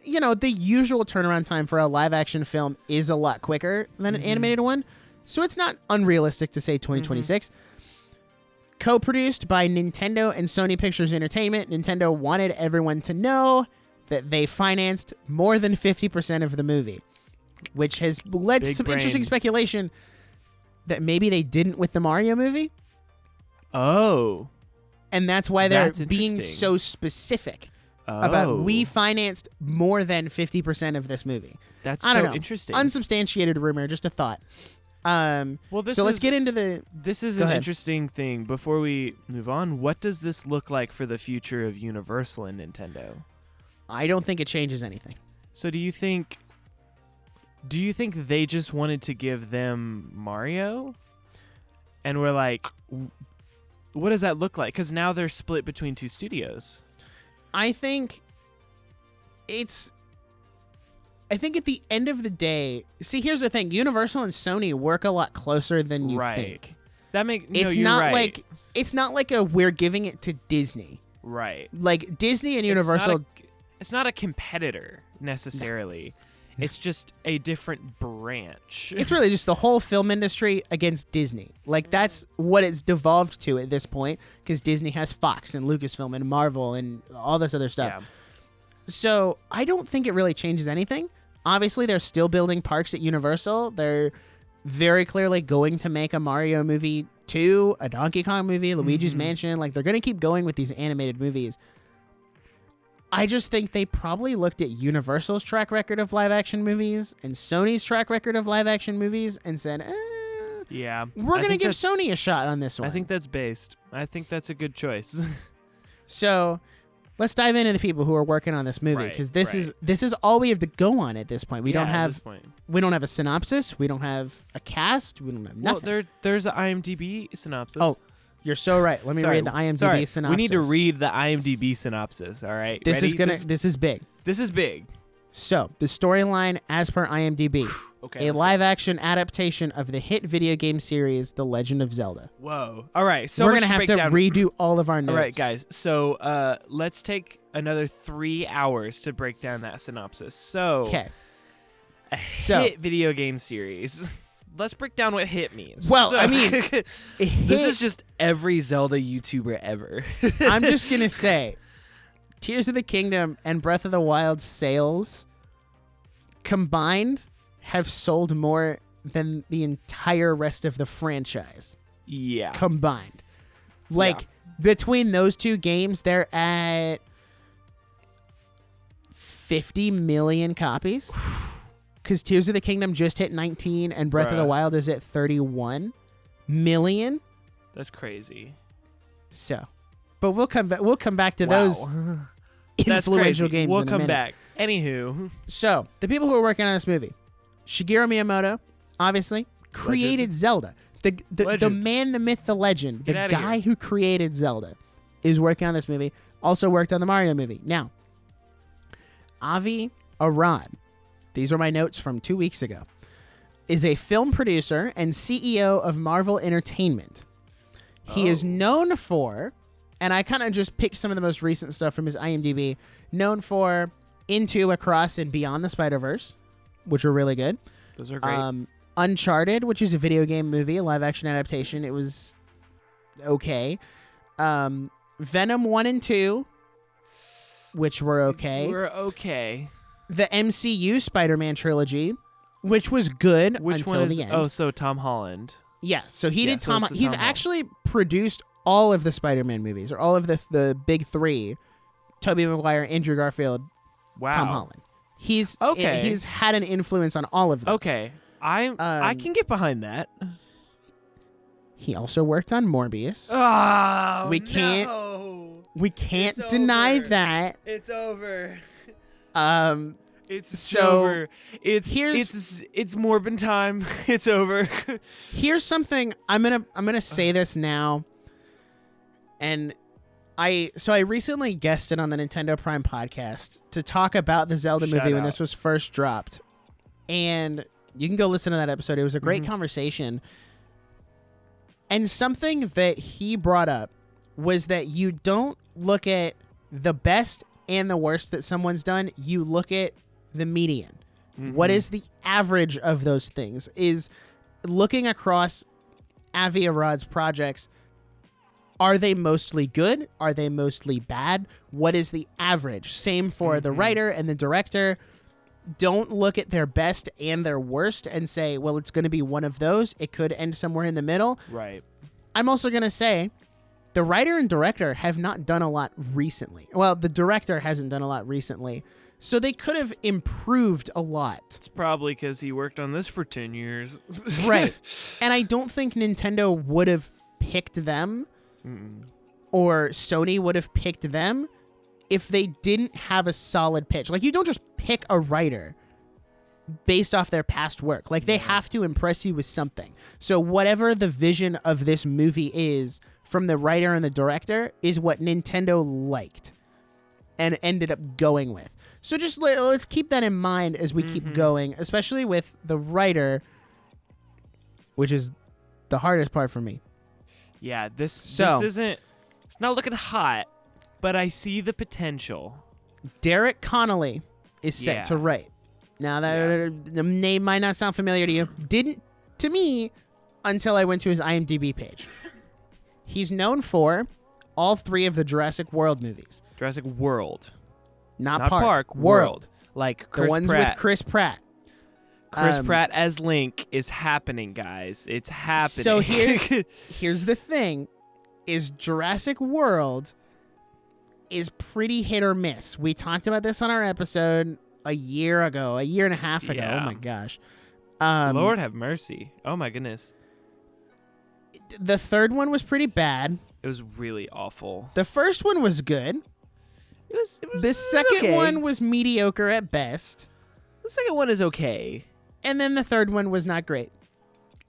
the usual turnaround time for a live-action film is a lot quicker than an animated one. So it's not unrealistic to say 2026. Co-produced by Nintendo and Sony Pictures Entertainment, Nintendo wanted everyone to know that they financed more than 50% of the movie, which has led to some interesting speculation that maybe they didn't with the Mario movie. Oh. And that's why they're being so specific. About we financed more than 50% of this movie. That's I don't know. Interesting. Unsubstantiated rumor, just a thought. Let's get into the... This is an interesting thing. Before we move on, what does this look like for the future of Universal and Nintendo? I don't think it changes anything. So do you think they just wanted to give them Mario? And we're like, what does that look like? Because now they're split between 2 studios. I think at the end of the day, see, here's the thing. Universal and Sony work a lot closer than you think. It's not like we're giving it to Disney. Right. Like Disney and Universal. It's not a competitor necessarily. No. It's just a different branch. It's really just the whole film industry against Disney. Like, that's what it's devolved to at this point, because Disney has Fox and Lucasfilm and Marvel and all this other stuff. Yeah. So I don't think it really changes anything. Obviously, they're still building parks at Universal. They're very clearly going to make a Mario movie 2, a Donkey Kong movie, Luigi's Mansion. Like, they're going to keep going with these animated movies. I just think they probably looked at Universal's track record of live-action movies and Sony's track record of live-action movies and said, yeah, we're going to give Sony a shot on this one. I think that's based. I think that's a good choice. So let's dive into the people who are working on this movie, because this is all we have to go on at this point. We don't have a synopsis. We don't have a cast. We don't have nothing. Well, there's an IMDb synopsis. Oh, you're so right. Let me read the IMDb synopsis. We need to read the IMDb synopsis, all right? This is big. This is big. So, the storyline as per IMDb. Okay, a live-action adaptation of the hit video game series, The Legend of Zelda. Whoa. All right. So we're going to have to redo all of our notes. All right, guys. So, let's take another 3 hours to break down that synopsis. So, okay. A hit video game series. Let's break down what hit means. Well, I mean, this is just every Zelda YouTuber ever. I'm just going to say, Tears of the Kingdom and Breath of the Wild sales combined have sold more than the entire rest of the franchise. Yeah. Combined. Like, between those two games, they're at 50 million copies. Because Tears of the Kingdom just hit 19 and Breath of the Wild is at 31 million. That's crazy. So, but we'll come back to those influential games We'll in a come minute. back. Anywho. So, the people who are working on this movie, Shigeru Miyamoto, obviously, created Zelda. The man, the myth, the legend, the guy who created Zelda is working on this movie. Also worked on the Mario movie. Now, Avi Arad, these are my notes from 2 weeks ago, is a film producer and CEO of Marvel Entertainment. He is known for, and I kind of just picked some of the most recent stuff from his IMDb, known for Into, Across, and Beyond the Spider-Verse, which are really good. Those are great. Uncharted, which is a video game movie, a live-action adaptation. It was okay. Venom 1 and 2, which were okay. We're okay. The MCU Spider-Man trilogy, which was good Which until one is, the end. Oh, so Tom Holland. Yeah, so he did so Tom. it's the He's Tom Holland. actually produced all of the Spider-Man movies, or all of the big three: Tobey Maguire, Andrew Garfield, Wow. Tom Holland. He's had an influence on all of them. Okay. I can get behind that. He also worked on Morbius. Oh, We can't- no. We can't It's deny over. that. It's over. It's So, over. It's Morbin time. It's over. Here's something I'm gonna say this now, and I recently guested on the Nintendo Prime podcast to talk about the Zelda Shout movie when out. this was first dropped, and you can go listen to that episode. It was a great conversation, and something that he brought up was that you don't look at the best and the worst that someone's done. You look at the median. What is the average of those things? Is looking across Avi Arad's projects, are they mostly good? Are they mostly bad? What is the average? Same for the writer and the director. Don't look at their best and their worst and say, well, it's going to be one of those. It could end somewhere in the middle. Right. I'm also going to say the writer and director have not done a lot recently. Well, the director hasn't done a lot recently. So they could have improved a lot. It's probably because he worked on this for 10 years. Right. And I don't think Nintendo would have picked them or Sony would have picked them if they didn't have a solid pitch. Like, you don't just pick a writer based off their past work. Like, they have to impress you with something. So whatever the vision of this movie is from the writer and the director is what Nintendo liked and ended up going with. So just let's keep that in mind as we keep going, especially with the writer, which is the hardest part for me. Yeah, this isn't... It's not looking hot, but I see the potential. Derek Connolly is set to write. Now, the name might not sound familiar to you. Didn't to me until I went to his IMDb page. He's known for all three of the Jurassic World movies. Jurassic World. Not Park. World. Like The Chris ones Pratt. with Chris Pratt. Chris Pratt as Link is happening, guys. It's happening. So here's the thing, is Jurassic World is pretty hit or miss. We talked about this on our episode a year and a half ago. Yeah. Oh my gosh. Lord have mercy. Oh my goodness. The third one was pretty bad. It was really awful. The first one was good. It was The second okay. one was mediocre at best. The second one is okay. And then the third one was not great.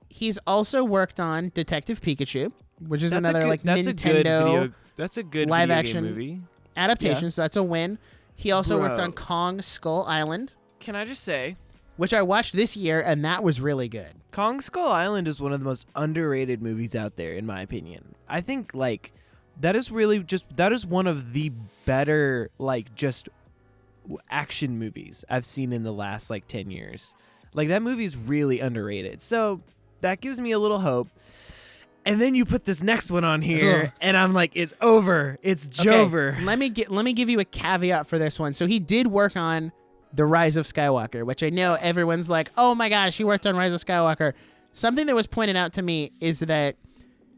He's also worked on Detective Pikachu, which is another Nintendo That's a good live video action game movie. adaptation, Yeah. so that's a win. He also worked Bro. on Kong Skull Island, Can I just say, which I watched this year, and that was really good. Kong Skull Island is one of the most underrated movies out there, in my opinion. I think, like, that is one of the better, like, just action movies I've seen in the last, 10 years. Like, that movie is really underrated. So that gives me a little hope. And then you put this next one on here, and I'm like, it's over. It's Jover. Okay, let me give you a caveat for this one. So he did work on The Rise of Skywalker, which I know everyone's like, oh my gosh, he worked on Rise of Skywalker. Something that was pointed out to me is that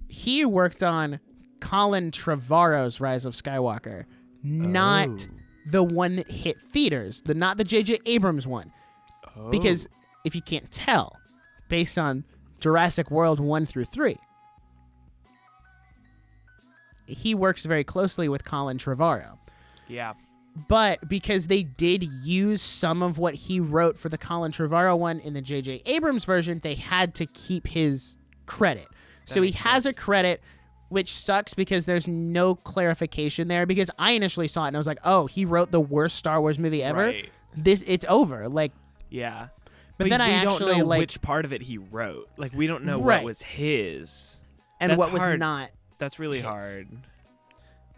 he worked on Colin Trevorrow's Rise of Skywalker, not the one that hit theaters, not the J.J. Abrams one. Because if you can't tell, based on Jurassic World 1 through 3, he works very closely with Colin Trevorrow. Yeah. But because they did use some of what he wrote for the Colin Trevorrow one in the J.J. Abrams version, they had to keep his credit. So he has a credit, which sucks because there's no clarification there. Because I initially saw it and I was like, oh, he wrote the worst Star Wars movie ever? Right. It's over. Like, yeah. But then I don't actually know like which part of it he wrote. Like, we don't know what was his. And That's what was hard. not. That's really his. hard.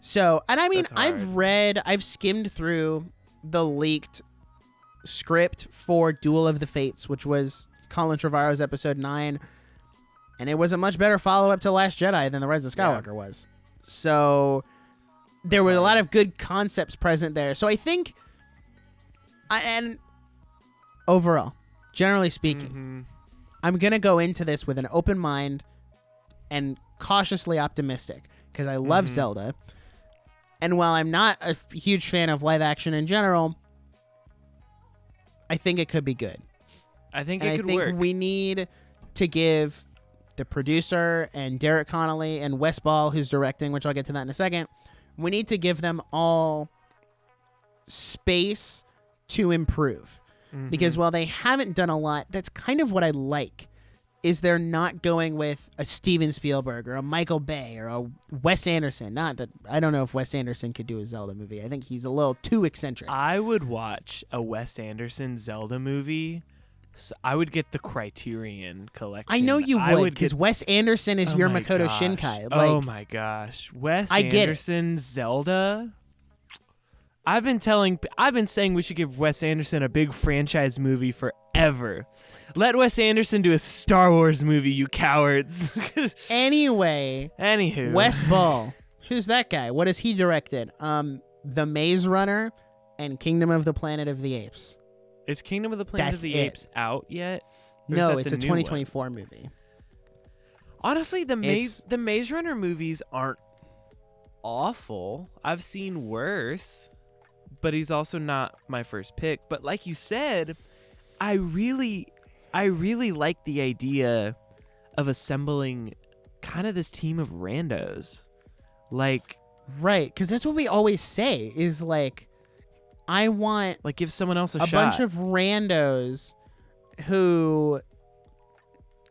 So, and I mean, That's hard. I've skimmed through the leaked script for Duel of the Fates, which was Colin Trevorrow's episode 9, and it was a much better follow-up to Last Jedi than The Rise of Skywalker was. So, there were a lot of good concepts present there. So I think, and overall, generally speaking, I'm going to go into this with an open mind and cautiously optimistic because I love Zelda. And while I'm not a huge fan of live action in general, I think it could be good. I think it could work. I think we need to give the producer and Derek Connolly and Wes Ball, who's directing, which I'll get to that in a second, we need to give them all space to improve. Because while they haven't done a lot, that's kind of what I like, is they're not going with a Steven Spielberg or a Michael Bay or a Wes Anderson. Not that I don't know if Wes Anderson could do a Zelda movie. I think he's a little too eccentric. I would watch a Wes Anderson Zelda movie. So I would get the Criterion collection. I know you would, because Wes Anderson is your Makoto Shinkai. Like, oh my gosh, Wes Anderson Zelda. I've been saying we should give Wes Anderson a big franchise movie forever. Let Wes Anderson do a Star Wars movie, you cowards. Anywho, Wes Ball. Who's that guy? What has he directed? The Maze Runner and Kingdom of the Planet of the Apes. Is Kingdom of the Planet of the Apes out yet? No, it's a 2024 movie. Honestly, the Maze Runner movies aren't awful. I've seen worse, but he's also not my first pick. But like you said, I really like the idea of assembling kind of this team of randos. Like, right, because that's what we always say is like, I want like give someone else a shot. Bunch of randos who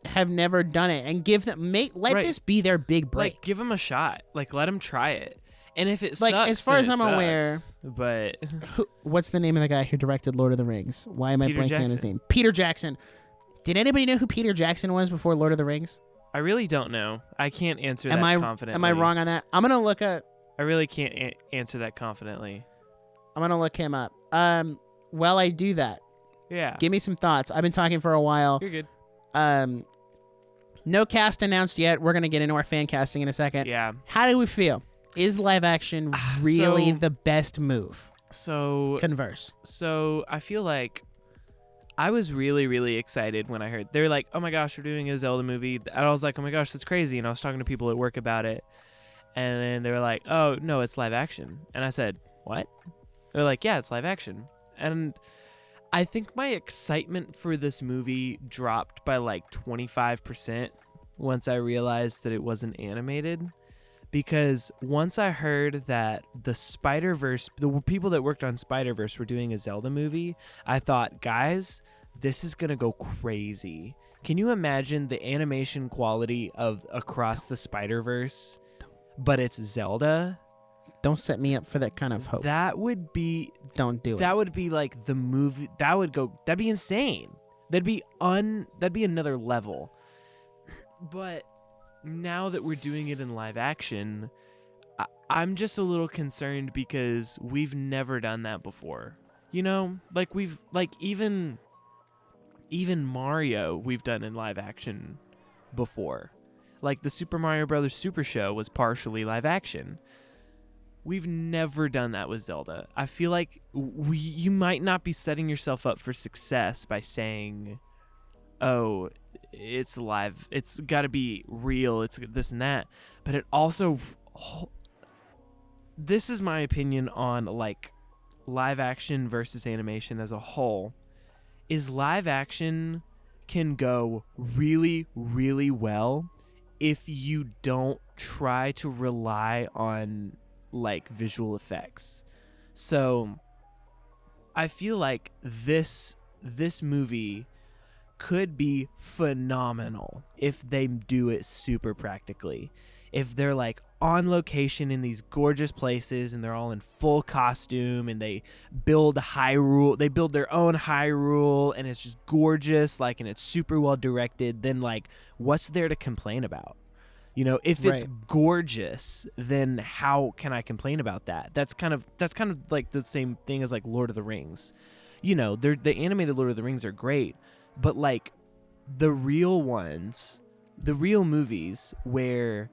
have never done it and give them let this be their big break. Like, give them a shot. Like, let them try it. And if it like, sucks, as far as I'm aware, but what's the name of the guy who directed Lord of the Rings? Why am I blanking on his name? Peter Jackson. Did anybody know who Peter Jackson was before Lord of the Rings? I really don't know. I can't answer that confidently. Am I wrong on that? I'm gonna look up. I really can't answer that confidently. I'm gonna look him up. While I do that, yeah, give me some thoughts. I've been talking for a while. You're good. No cast announced yet. We're gonna get into our fan casting in a second. Yeah. How do we feel? Is live action really the best move? Converse. So I feel like I was really, really excited when I heard they were like, "Oh my gosh, we're doing a Zelda movie," and I was like, "Oh my gosh, that's crazy!" And I was talking to people at work about it, and then they were like, "Oh no, it's live action," and I said, "What?" They're like, "Yeah, it's live action." And I think my excitement for this movie dropped by like 25% once I realized that it wasn't animated. Because once I heard that the Spider-Verse, the people that worked on Spider-Verse were doing a Zelda movie, I thought, guys, this is going to go crazy. Can you imagine the animation quality of Across the Spider-Verse, but it's Zelda? Don't set me up for that kind of hope. That would be... Don't do it. That would be like the movie... That'd be insane. That'd be another level. But now that we're doing it in live action, I'm just a little concerned because we've never done that before. You know? Like, even Mario we've done in live action before. Like, the Super Mario Brothers Super Show was partially live action. We've never done that with Zelda. I feel like you might not be setting yourself up for success by saying, oh, it's live. It's got to be real. It's this and that. But it also this is my opinion on like live action versus animation as a whole, is live action can go really, really well if you don't try to rely on like visual effects. So I feel like this movie could be phenomenal if they do it super practically. If they're like on location in these gorgeous places and they're all in full costume and they build their own Hyrule and it's just gorgeous, like, and it's super well directed, then like what's there to complain about? You know, if it's gorgeous, then how can I complain about that? That's kind of like the same thing as like Lord of the Rings. You know, the animated Lord of the Rings are great, but like the real ones, the real movies where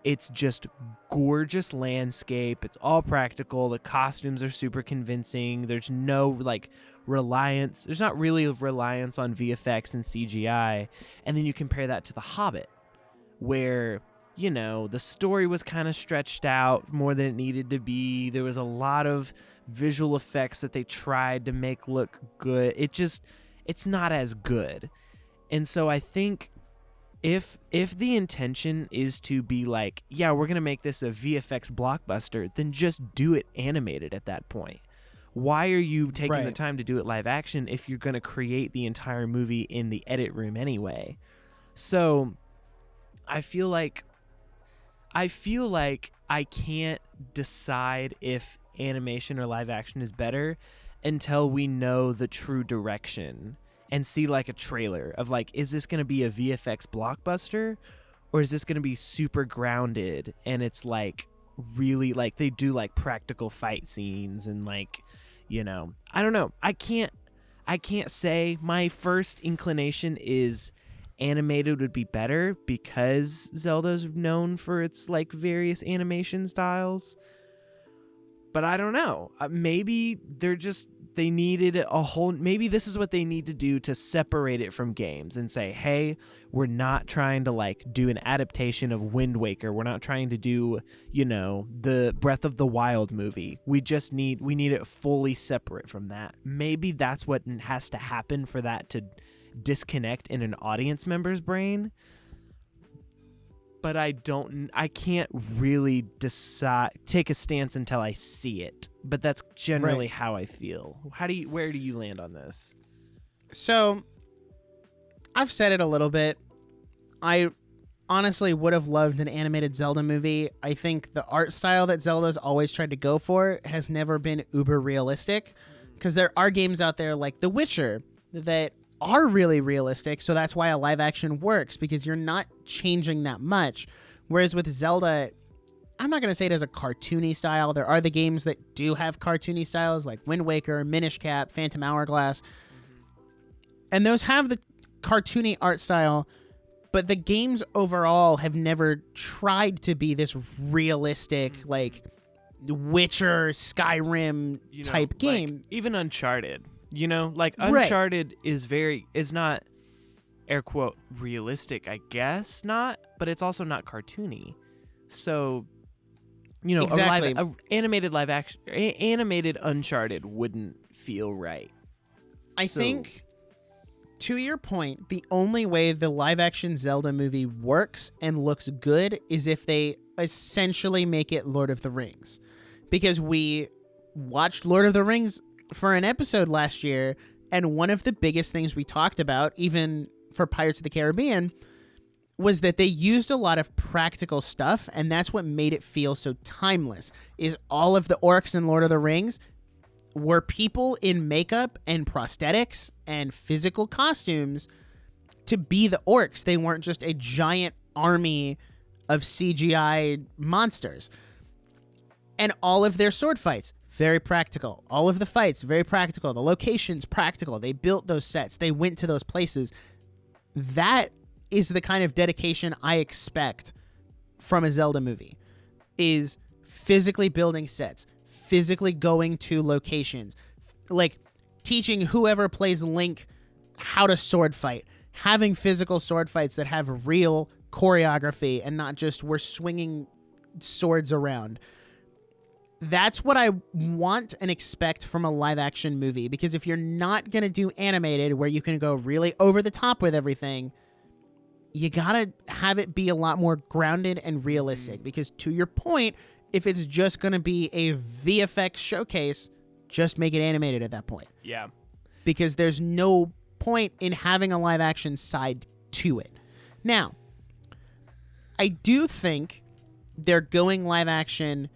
it's just gorgeous landscape, it's all practical, the costumes are super convincing, there's no like reliance, there's not really reliance on VFX and CGI, and then you compare that to The Hobbit, where, you know, the story was kind of stretched out more than it needed to be. There was a lot of visual effects that they tried to make look good. It's not as good. And so I think if the intention is to be like, yeah, we're going to make this a VFX blockbuster, then just do it animated at that point. Why are you taking the time to do it live action if you're going to create the entire movie in the edit room anyway? So I feel like I can't decide if animation or live action is better until we know the true direction and see like a trailer of like, is this going to be a VFX blockbuster or is this going to be super grounded and it's like really like they do like practical fight scenes and like, you know, I don't know. I can't say. My first inclination is animated would be better because Zelda's known for its like various animation styles. But I don't know. Maybe they needed maybe this is what they need to do to separate it from games and say, hey, we're not trying to like do an adaptation of Wind Waker. We're not trying to do, you know, the Breath of the Wild movie. We need it fully separate from that. Maybe that's what has to happen for that to disconnect in an audience member's brain. But I can't really take a stance until I see it. But that's generally how I feel. Where do you land on this? So, I've said it a little bit. I honestly would have loved an animated Zelda movie. I think the art style that Zelda's always tried to go for has never been uber realistic. Because there are games out there like The Witcher that are really realistic, so that's why a live action works, because you're not changing that much. Whereas with Zelda, I'm not going to say it has a cartoony style. There are the games that do have cartoony styles like Wind Waker, Minish Cap, Phantom Hourglass. And those have the cartoony art style, but the games overall have never tried to be this realistic, like Witcher, Skyrim type game. Like, even Uncharted. You know, like Uncharted is not air quote realistic, I guess not, but it's also not cartoony. So, you know, exactly. animated Uncharted wouldn't feel right. I think, to your point, the only way the live action Zelda movie works and looks good is if they essentially make it Lord of the Rings. Because we watched Lord of the Rings for an episode last year, and one of the biggest things we talked about, even for Pirates of the Caribbean, was that they used a lot of practical stuff, and that's what made it feel so timeless. Is all of the orcs in Lord of the Rings were people in makeup and prosthetics and physical costumes to be the orcs. They weren't just a giant army of CGI monsters. And all of their sword fights, very practical. All of the fights, very practical. The locations, practical. They built those sets. They went to those places. That is the kind of dedication I expect from a Zelda movie, is physically building sets, physically going to locations, like teaching whoever plays Link how to sword fight, having physical sword fights that have real choreography and not just we're swinging swords around. That's what I want and expect from a live action movie, because if you're not going to do animated where you can go really over the top with everything, you got to have it be a lot more grounded and realistic, because to your point, if it's just going to be a VFX showcase, just make it animated at that point. Yeah. Because there's no point in having a live action side to it. Now, I do think they're going live action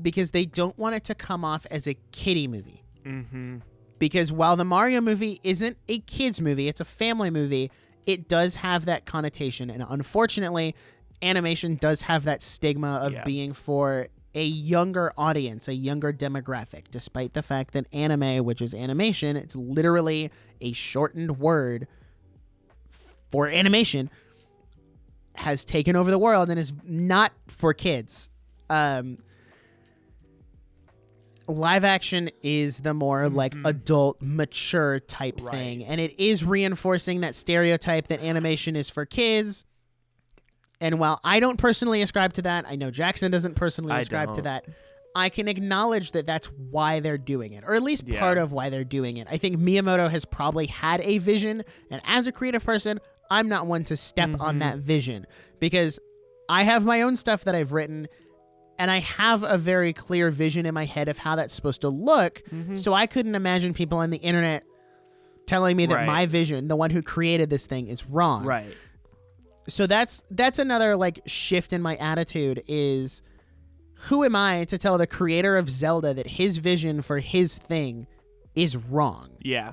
because they don't want it to come off as a kiddie movie. Mm-hmm. Because while the Mario movie isn't a kid's movie, it's a family movie, it does have that connotation. And unfortunately, animation does have that stigma of being for a younger audience, a younger demographic, despite the fact that anime, which is animation, it's literally a shortened word for animation, has taken over the world and is not for kids. Live action is the more like adult, mature type thing. And it is reinforcing that stereotype that animation is for kids. And while I don't personally ascribe to that, I know Jackson doesn't personally ascribe to that, I can acknowledge that that's why they're doing it, or at least part of why they're doing it. I think Miyamoto has probably had a vision, and as a creative person, I'm not one to step on that vision, because I have my own stuff that I've written, and I have a very clear vision in my head of how that's supposed to look, so I couldn't imagine people on the internet telling me that my vision, the one who created this thing, is wrong. Right. So that's another like shift in my attitude is, who am I to tell the creator of Zelda that his vision for his thing is wrong? Yeah.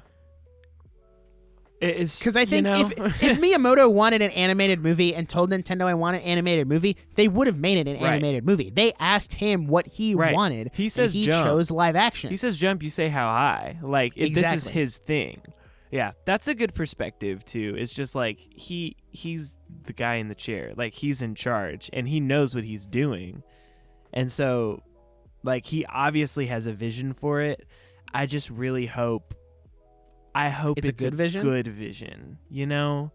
It is, because I think if Miyamoto wanted an animated movie and told Nintendo I want an animated movie, they would have made it an animated movie. They asked him what he wanted. He says and he jump. chose live action. He says jump, you say how high. Like this is his thing. Yeah, that's a good perspective too. It's just like he's the guy in the chair. Like he's in charge and he knows what he's doing. And so like he obviously has a vision for it. I just really hope it's a good vision, you know?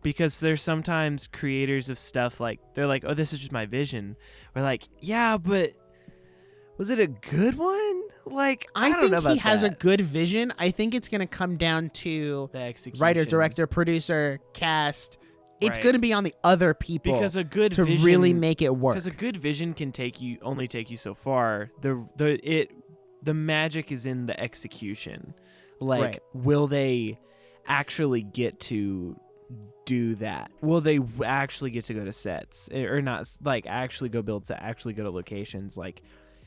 Because there's sometimes creators of stuff like they're like, "Oh, this is just my vision." We're like, "Yeah, but was it a good one?" Like, I don't know about think he has a good vision. I think it's going to come down to the execution. Writer, director, producer, cast. It's going to be on the other people because a good to vision, really make it work. Because a good vision can only take you so far. The magic is in the execution. Like, will they actually get to do that? Will they actually get to go to sets or not? Like, actually go build set, actually go to locations? Like,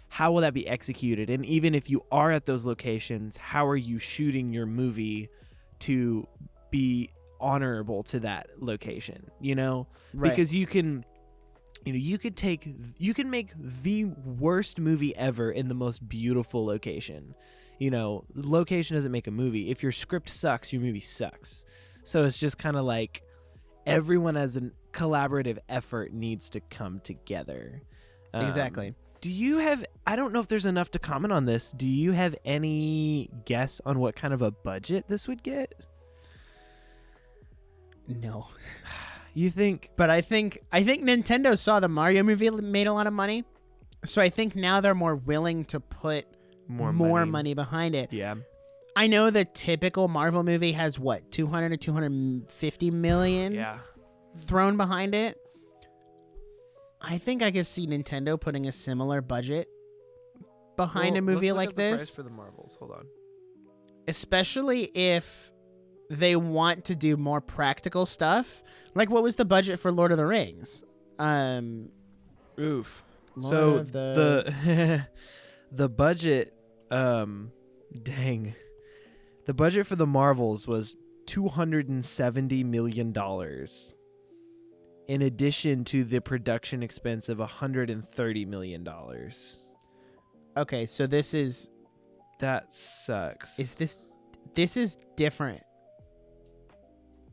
how will that be executed? And even if you are at those locations, how are you shooting your movie to be honorable to that location? You know, because you can make the worst movie ever in the most beautiful location. You know, location doesn't make a movie. If your script sucks, your movie sucks. So it's just kind of like everyone as a collaborative effort needs to come together. Exactly. Do you have, I don't know if there's enough to comment on this. Do you have any guess on what kind of a budget this would get? No. You think? But I think Nintendo saw the Mario movie made a lot of money. So I think now they're more willing to put more money behind it. Yeah. I know the typical Marvel movie has what, 200 to 250 million thrown behind it. I think I could see Nintendo putting a similar budget behind a movie like this. Price for the Marvels. Hold on. Especially if they want to do more practical stuff. Like, what was the budget for Lord of the Rings? Oof. So the budget, dang. The budget for the Marvels was $270 million. In addition to the production expense of $130 million. Okay, so that sucks. This is different.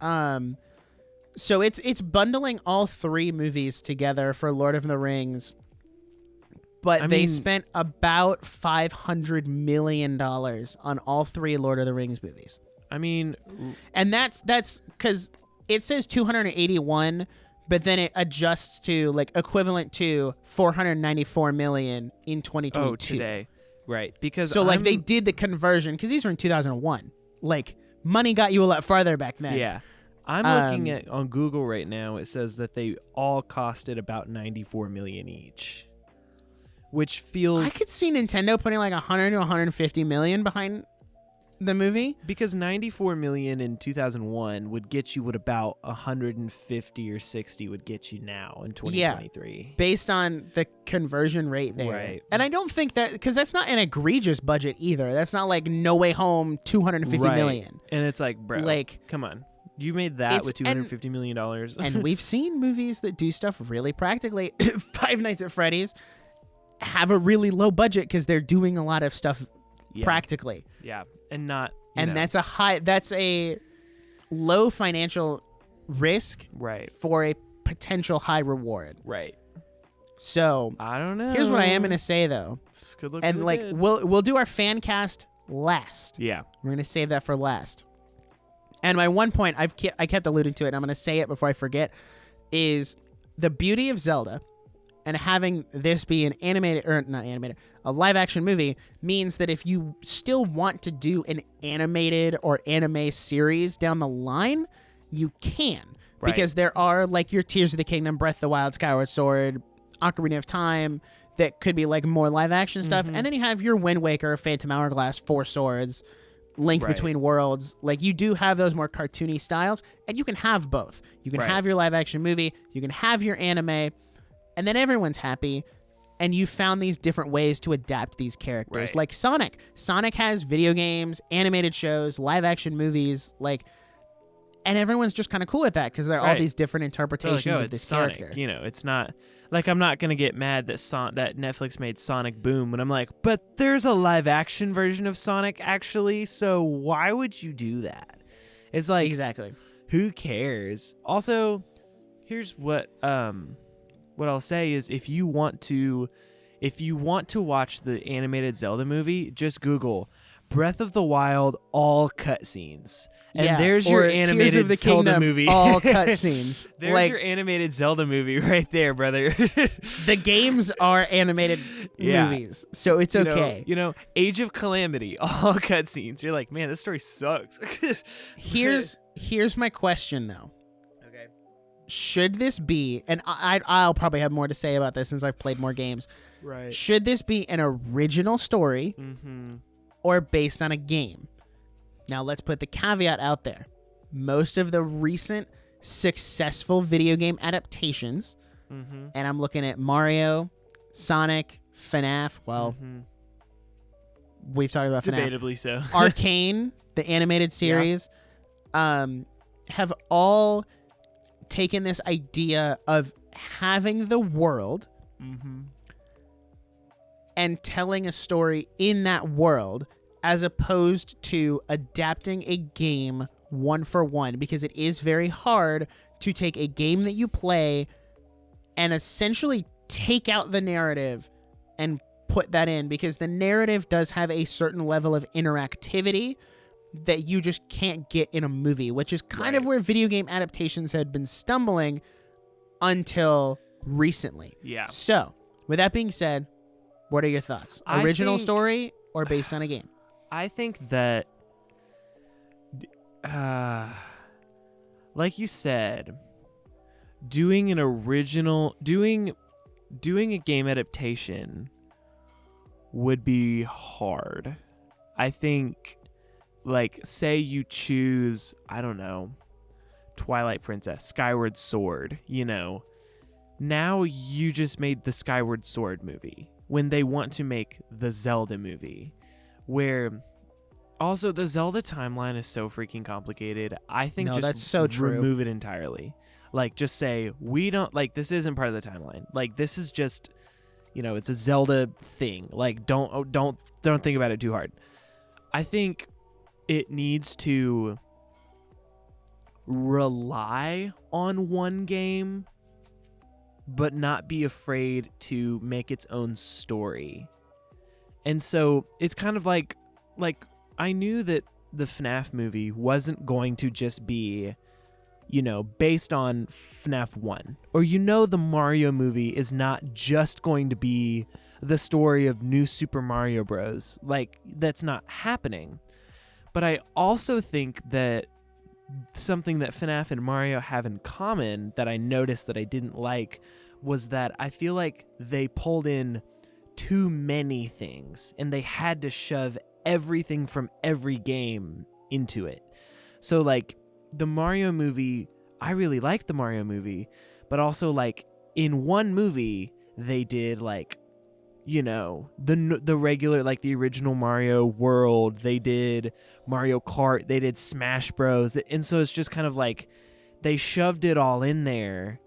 So it's bundling all three movies together for Lord of the Rings, but they spent about $500 million on all three Lord of the Rings movies. I mean, and that's because it says 281. but then it adjusts to like equivalent to 494 million in 2022. Oh, today. Right. Because so like they did the conversion because these were in 2001. Like money got you a lot farther back then. Yeah. I'm looking at on Google right now. It says that they all costed about 94 million each, which feels I could see Nintendo putting like 100 to 150 million behind the movie, because 94 million in 2001 would get you what about 150 or 60 would get you now in 2023. based on the conversion rate there. Right. And I don't think that because that's not an egregious budget either. That's not like No Way Home 250 million. And it's like, bro, Like, come on. You made that with $250 million. And we've seen movies that do stuff really practically. Five Nights at Freddy's have a really low budget because they're doing a lot of stuff practically. Yeah. And not, and that's a low financial risk for a potential high reward. Right. So I don't know. Here's what I am gonna say though. This could look and really like good. we'll do our fan cast last. Yeah. We're gonna save that for last. And my one point I kept alluding to it, and I'm gonna say it before I forget, is the beauty of Zelda and having this be an animated or not animated, a live action movie means that if you still want to do an animated or anime series down the line, you can. Right. Because there are like your Tears of the Kingdom, Breath of the Wild, Skyward Sword, Ocarina of Time that could be like more live action stuff. And then you have your Wind Waker, Phantom Hourglass, Four Swords, Link Between Worlds. Like you do have those more cartoony styles, and you can have both. You can have your live action movie, you can have your anime, and then everyone's happy. And you found these different ways to adapt these characters. Right. Like Sonic. Sonic has video games, animated shows, live action movies, like, and everyone's just kind of cool with that because there are all these different interpretations of this Sonic. character. You know, it's not like I'm not gonna get mad that that Netflix made Sonic Boom when I'm like, but there's a live action version of Sonic actually, so why would you do that? It's like, exactly. Who cares? Also, here's what I'll say is if you want to watch the animated Zelda movie, just Google Breath of the Wild all cutscenes. And there's your animated Tears of the Zelda Kingdom, movie. all cutscenes. There's like, your animated Zelda movie right there, brother. the games are animated movies, so it's okay. You know, Age of Calamity, all cutscenes. You're like, man, this story sucks. Here's my question though. Okay. Should this be, and I'll probably have more to say about this since I've played more games. Right. Should this be an original story or based on a game? Now, let's put the caveat out there. Most of the recent successful video game adaptations, and I'm looking at Mario, Sonic, FNAF. Well, we've talked about FNAF. Debatably so. Arcane, the animated series, have all taken this idea of having the world and telling a story in that world as opposed to adapting a game one for one, because it is very hard to take a game that you play and essentially take out the narrative and put that in, because the narrative does have a certain level of interactivity that you just can't get in a movie, which is kind of where video game adaptations had been stumbling until recently. Yeah. So, with that being said, what are your thoughts? Original story or based on a game? I think that, like you said, doing a game adaptation would be hard. I think, like, say you choose, I don't know, Twilight Princess, Skyward Sword, you know. Now you just made the Skyward Sword movie when they want to make the Zelda movie. Where also the Zelda timeline is so freaking complicated. I think that's so true. Remove it entirely. Like, just say we don't, like, this isn't part of the timeline. Like, this is just, you know, it's a Zelda thing. Like, don't think about it too hard. I think it needs to rely on one game, but not be afraid to make its own story. And so it's kind of like I knew that the FNAF movie wasn't going to just be, based on FNAF 1. Or the Mario movie is not just going to be the story of New Super Mario Bros. Like, that's not happening. But I also think that something that FNAF and Mario have in common that I noticed that I didn't like was that I feel like they pulled in too many things and they had to shove everything from every game into it. So like the Mario movie, I really liked the Mario movie, but also like in one movie they did like the regular, like the original Mario world, they did Mario Kart, they did Smash Bros, and so it's just kind of like they shoved it all in there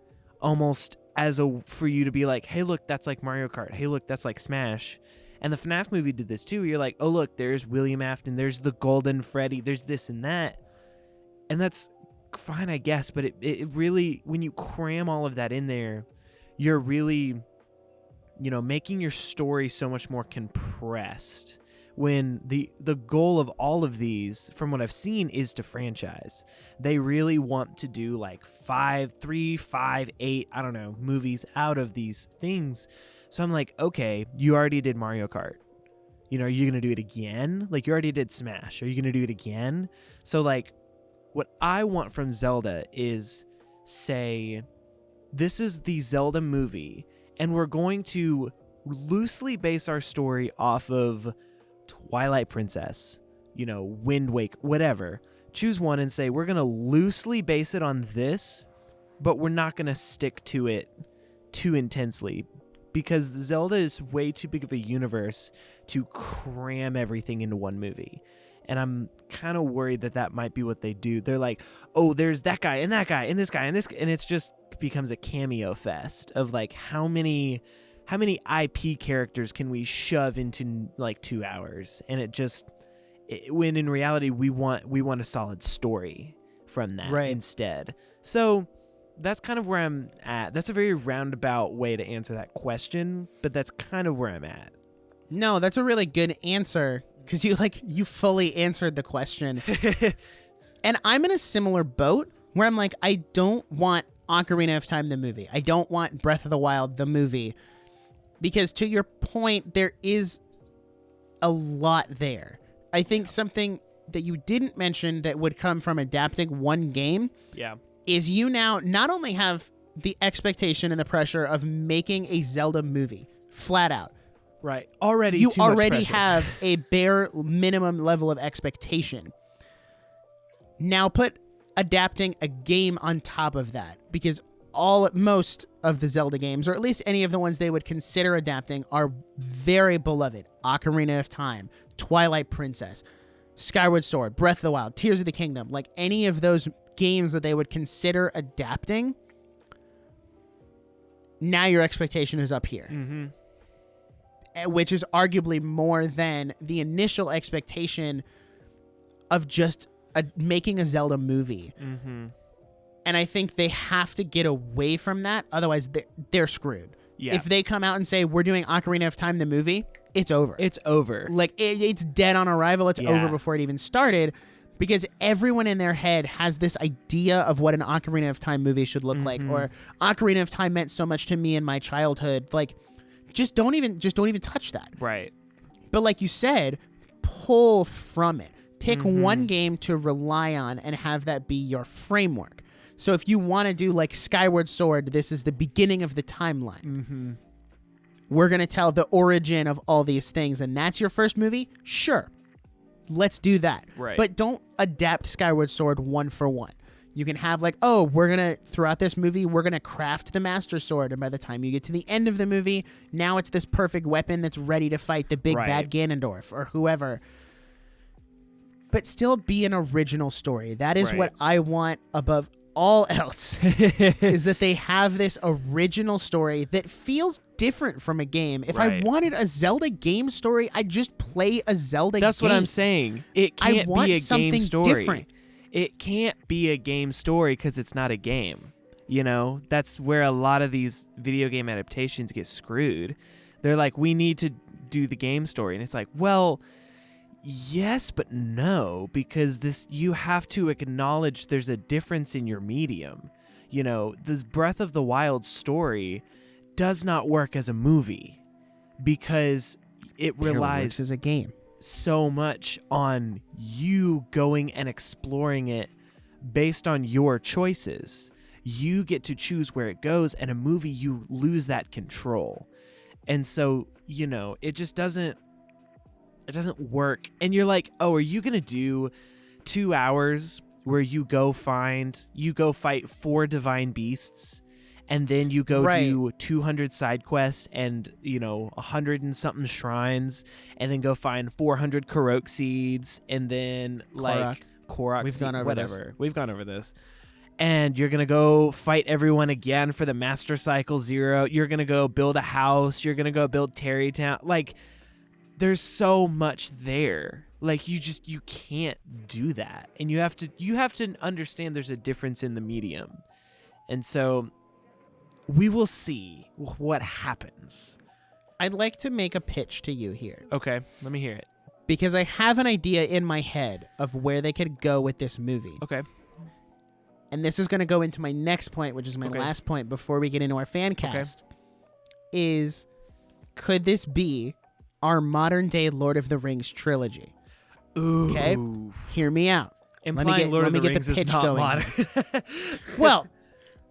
almost as for you to be like, hey look, that's like Mario Kart, hey look, that's like Smash. And the FNAF movie did this too. You're like, oh look, there's William Afton, there's the Golden Freddy, there's this and that, and that's fine, I guess, but it really, when you cram all of that in there, you're really making your story so much more compressed, when the goal of all of these, from what I've seen, is to franchise. They really want to do like 3, 5, 8, I don't know, movies out of these things. So I'm like, okay, you already did Mario Kart. Are you going to do it again? Like, you already did Smash. Are you going to do it again? So like, what I want from Zelda is, say, this is the Zelda movie, and we're going to loosely base our story off of Twilight Princess, Wind Waker, whatever. Choose one and say, we're going to loosely base it on this, but we're not going to stick to it too intensely, because Zelda is way too big of a universe to cram everything into one movie. And I'm kind of worried that might be what they do. They're like, oh, there's that guy and that guy and this guy and this, and it's just becomes a cameo fest of like how many IP characters can we shove into like 2 hours, and when in reality we want a solid story from that instead. So that's kind of where I'm at. That's a very roundabout way to answer that question, but that's kind of where I'm at. No, that's a really good answer, because you fully answered the question. And I'm in a similar boat where I'm like, I don't want Ocarina of Time the movie. I don't want Breath of the Wild the movie, because to your point, there is a lot there. I think something that you didn't mention that would come from adapting one game is you now not only have the expectation and the pressure of making a Zelda movie, flat out. Right. You already have a bare minimum level of expectation. Now put adapting a game on top of that, because most of the Zelda games, or at least any of the ones they would consider adapting, are very beloved. Ocarina of Time, Twilight Princess, Skyward Sword, Breath of the Wild, Tears of the Kingdom, like any of those games that they would consider adapting, now your expectation is up here. Mm-hmm. Which is arguably more than the initial expectation of just making a Zelda movie. Mm-hmm. And I think they have to get away from that. Otherwise, they're screwed. Yeah. If they come out and say, we're doing Ocarina of Time, the movie, it's over. It's over. Like, it's dead on arrival. It's over before it even started, because everyone in their head has this idea of what an Ocarina of Time movie should look like, or Ocarina of Time meant so much to me in my childhood. Like, just don't even touch that. Right. But like you said, pull from it. Pick one game to rely on and have that be your framework. So if you want to do like Skyward Sword, this is the beginning of the timeline. Mm-hmm. We're going to tell the origin of all these things, and that's your first movie? Sure. Let's do that. Right. But don't adapt Skyward Sword one for one. You can have like, oh, throughout this movie, we're going to craft the Master Sword. And by the time you get to the end of the movie, now it's this perfect weapon that's ready to fight the big bad Ganondorf or whoever. But still be an original story. That is what I want above all else, is that they have this original story that feels different from a game. If I wanted a Zelda game story, I'd just play a Zelda game. That's what I'm saying. It can't be a game story. Different. It can't be a game story because it's not a game. That's where a lot of these video game adaptations get screwed. They're like, we need to do the game story. And it's like, well, Yes, but no, because you have to acknowledge there's a difference in your medium. You know, this Breath of the Wild story does not work as a movie because it relies as a game so much on you going and exploring it based on your choices. You get to choose where it goes, and a movie, you lose that control. And so, you know, it just doesn't work. And you're like, oh, are you going to do 2 hours where you go fight 4 divine beasts, and then you go do 200 side quests and, you know, 100 and something shrines, and then go find 400 Korok seeds, and then Korok We've gone over whatever. We've gone over this. And you're going to go fight everyone again for the Master Cycle 0. You're going to go build a house. You're going to go build Terrytown. Like, there's so much there. Like, you can't do that. And you have to understand there's a difference in the medium. And so we will see what happens. I'd like to make a pitch to you here. Okay, let me hear it. Because I have an idea in my head of where they could go with this movie. Okay. And this is going to go into my next point, which is my last point before we get into our fan cast, is could this be our modern day Lord of the Rings trilogy? Ooh. Okay? Hear me out. Implying Lord of the Rings is not modern. Well,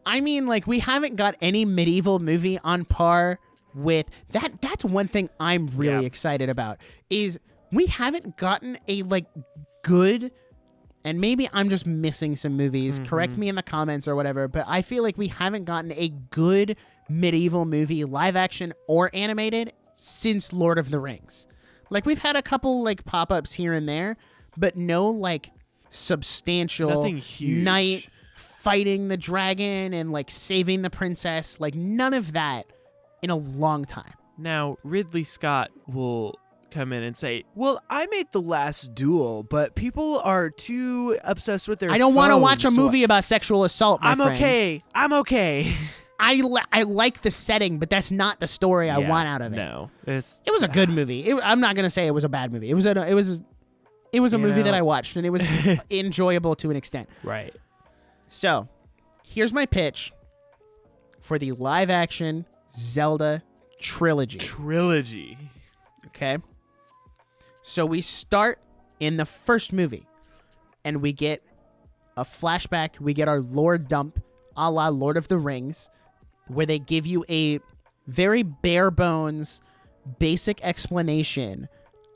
I mean, like, we haven't got any medieval movie on par with that. That's one thing I'm really excited about, is we haven't gotten a, like, good... And maybe I'm just missing some movies. Mm-hmm. Correct me in the comments or whatever. But I feel like we haven't gotten a good medieval movie, live action or animated, since Lord of the Rings. Like, we've had a couple, like, pop-ups here and there, but no, like, substantial knight fighting the dragon and, like, saving the princess. Like, none of that in a long time. Now, Ridley Scott will come in and say, well, I made The Last Duel, but people are too obsessed with their I don't want to watch a movie about sexual assault, my friend. I'm okay. I like the setting, but that's not the story I want out of it. No. It was a good movie. I'm not going to say it was a bad movie. It was a movie that I watched, and it was enjoyable to an extent. Right. So, here's my pitch for the live-action Zelda trilogy. Okay? So we start in the first movie, and we get a flashback. We get our lore dump, a la Lord of the Rings, where they give you a very bare bones, basic explanation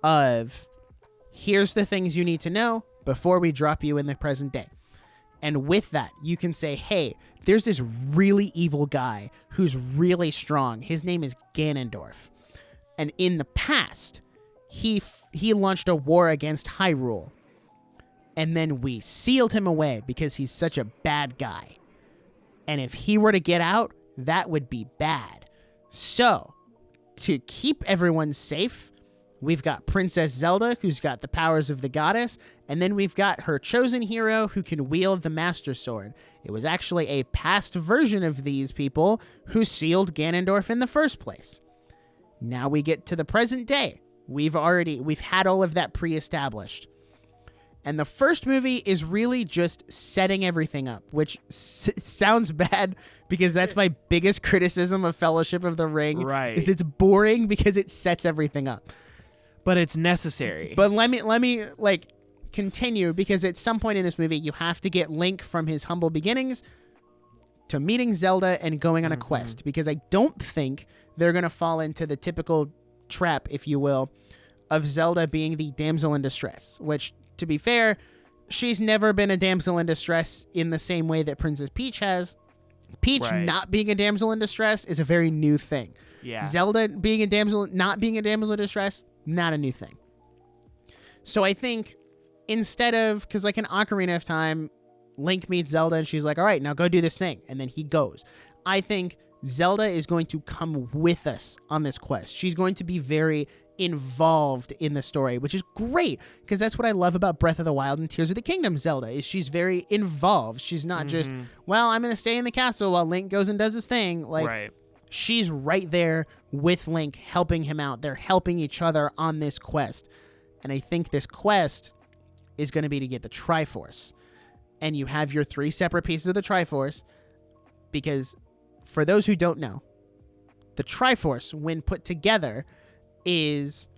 of here's the things you need to know before we drop you in the present day. And with that, you can say, hey, there's this really evil guy who's really strong. His name is Ganondorf. And in the past, he launched a war against Hyrule. And then we sealed him away because he's such a bad guy. And if he were to get out, that would be bad. So, to keep everyone safe, we've got Princess Zelda, who's got the powers of the goddess, and then we've got her chosen hero who can wield the Master Sword. It was actually a past version of these people who sealed Ganondorf in the first place. Now we get to the present day. We've had all of that pre-established. And the first movie is really just setting everything up, which sounds bad because that's my biggest criticism of Fellowship of the Ring. Right. Is it's boring because it sets everything up. But it's necessary. But let me like continue, because at some point in this movie you have to get Link from his humble beginnings to meeting Zelda and going on a quest, because I don't think they're going to fall into the typical trap, if you will, of Zelda being the damsel in distress, which, to be fair, she's never been a damsel in distress in the same way that Princess Peach has. Peach not being a damsel in distress is a very new thing. Yeah. Zelda not being a damsel in distress, not a new thing. So I think instead of, because like in Ocarina of Time, Link meets Zelda and she's like, all right, now go do this thing. And then he goes. I think Zelda is going to come with us on this quest. She's going to be very involved in the story, which is great, because that's what I love about Breath of the Wild and Tears of the Kingdom Zelda, is she's very involved. She's not just, well, I'm going to stay in the castle while Link goes and does his thing. Like, she's right there with Link, helping him out. They're helping each other on this quest. And I think this quest is going to be to get the Triforce. And you have your 3 separate pieces of the Triforce, because for those who don't know, the Triforce, when put together, is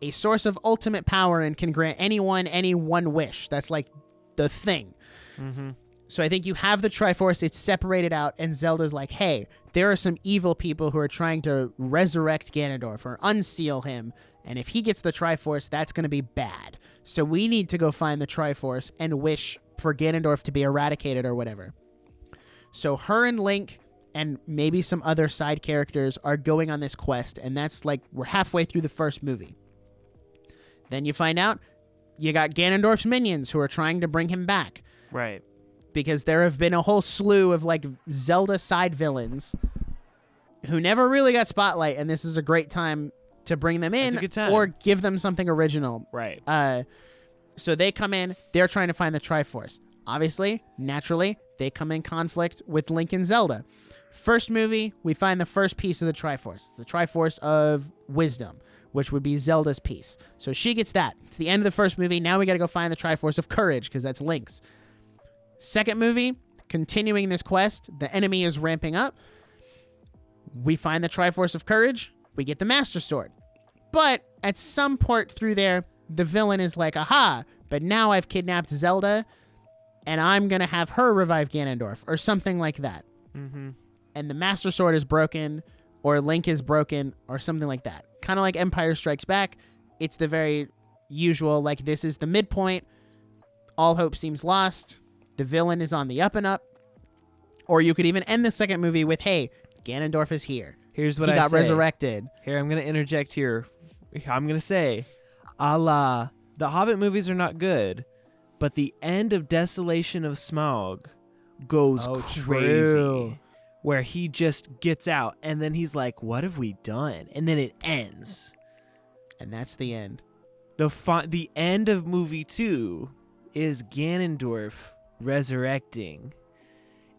a source of ultimate power and can grant anyone any one wish. That's like the thing. Mm-hmm. So I think you have the Triforce, it's separated out, and Zelda's like, hey, there are some evil people who are trying to resurrect Ganondorf or unseal him, and if he gets the Triforce, that's going to be bad. So we need to go find the Triforce and wish for Ganondorf to be eradicated or whatever. So her and Link and maybe some other side characters are going on this quest, and that's like, we're halfway through the first movie. Then you find out you got Ganondorf's minions who are trying to bring him back. Right. Because there have been a whole slew of like Zelda side villains who never really got spotlight, and this is a great time to bring them in or give them something original. Right. So they come in, they're trying to find the Triforce. Obviously, naturally, they come in conflict with Link and Zelda. First movie, we find the first piece of the Triforce of Wisdom, which would be Zelda's piece. So she gets that. It's the end of the first movie. Now we got to go find the Triforce of Courage, because that's Link's. Second movie, continuing this quest, the enemy is ramping up. We find the Triforce of Courage. We get the Master Sword. But at some point through there, the villain is like, aha, but now I've kidnapped Zelda, and I'm going to have her revive Ganondorf, or something like that. Mm-hmm. And the Master Sword is broken, or Link is broken, or something like that. Kind of like Empire Strikes Back. It's the very usual, like, this is the midpoint. All hope seems lost. The villain is on the up and up. Or you could even end the second movie with, hey, Ganondorf is here. Here's what he I got say. Resurrected. Here, I'm going to interject here. I'm going to say, a la, the Hobbit movies are not good, but the end of Desolation of Smaug goes crazy. True. Where he just gets out, and then he's like, what have we done? And then it ends. And that's the end. The end of movie 2 is Ganondorf resurrecting,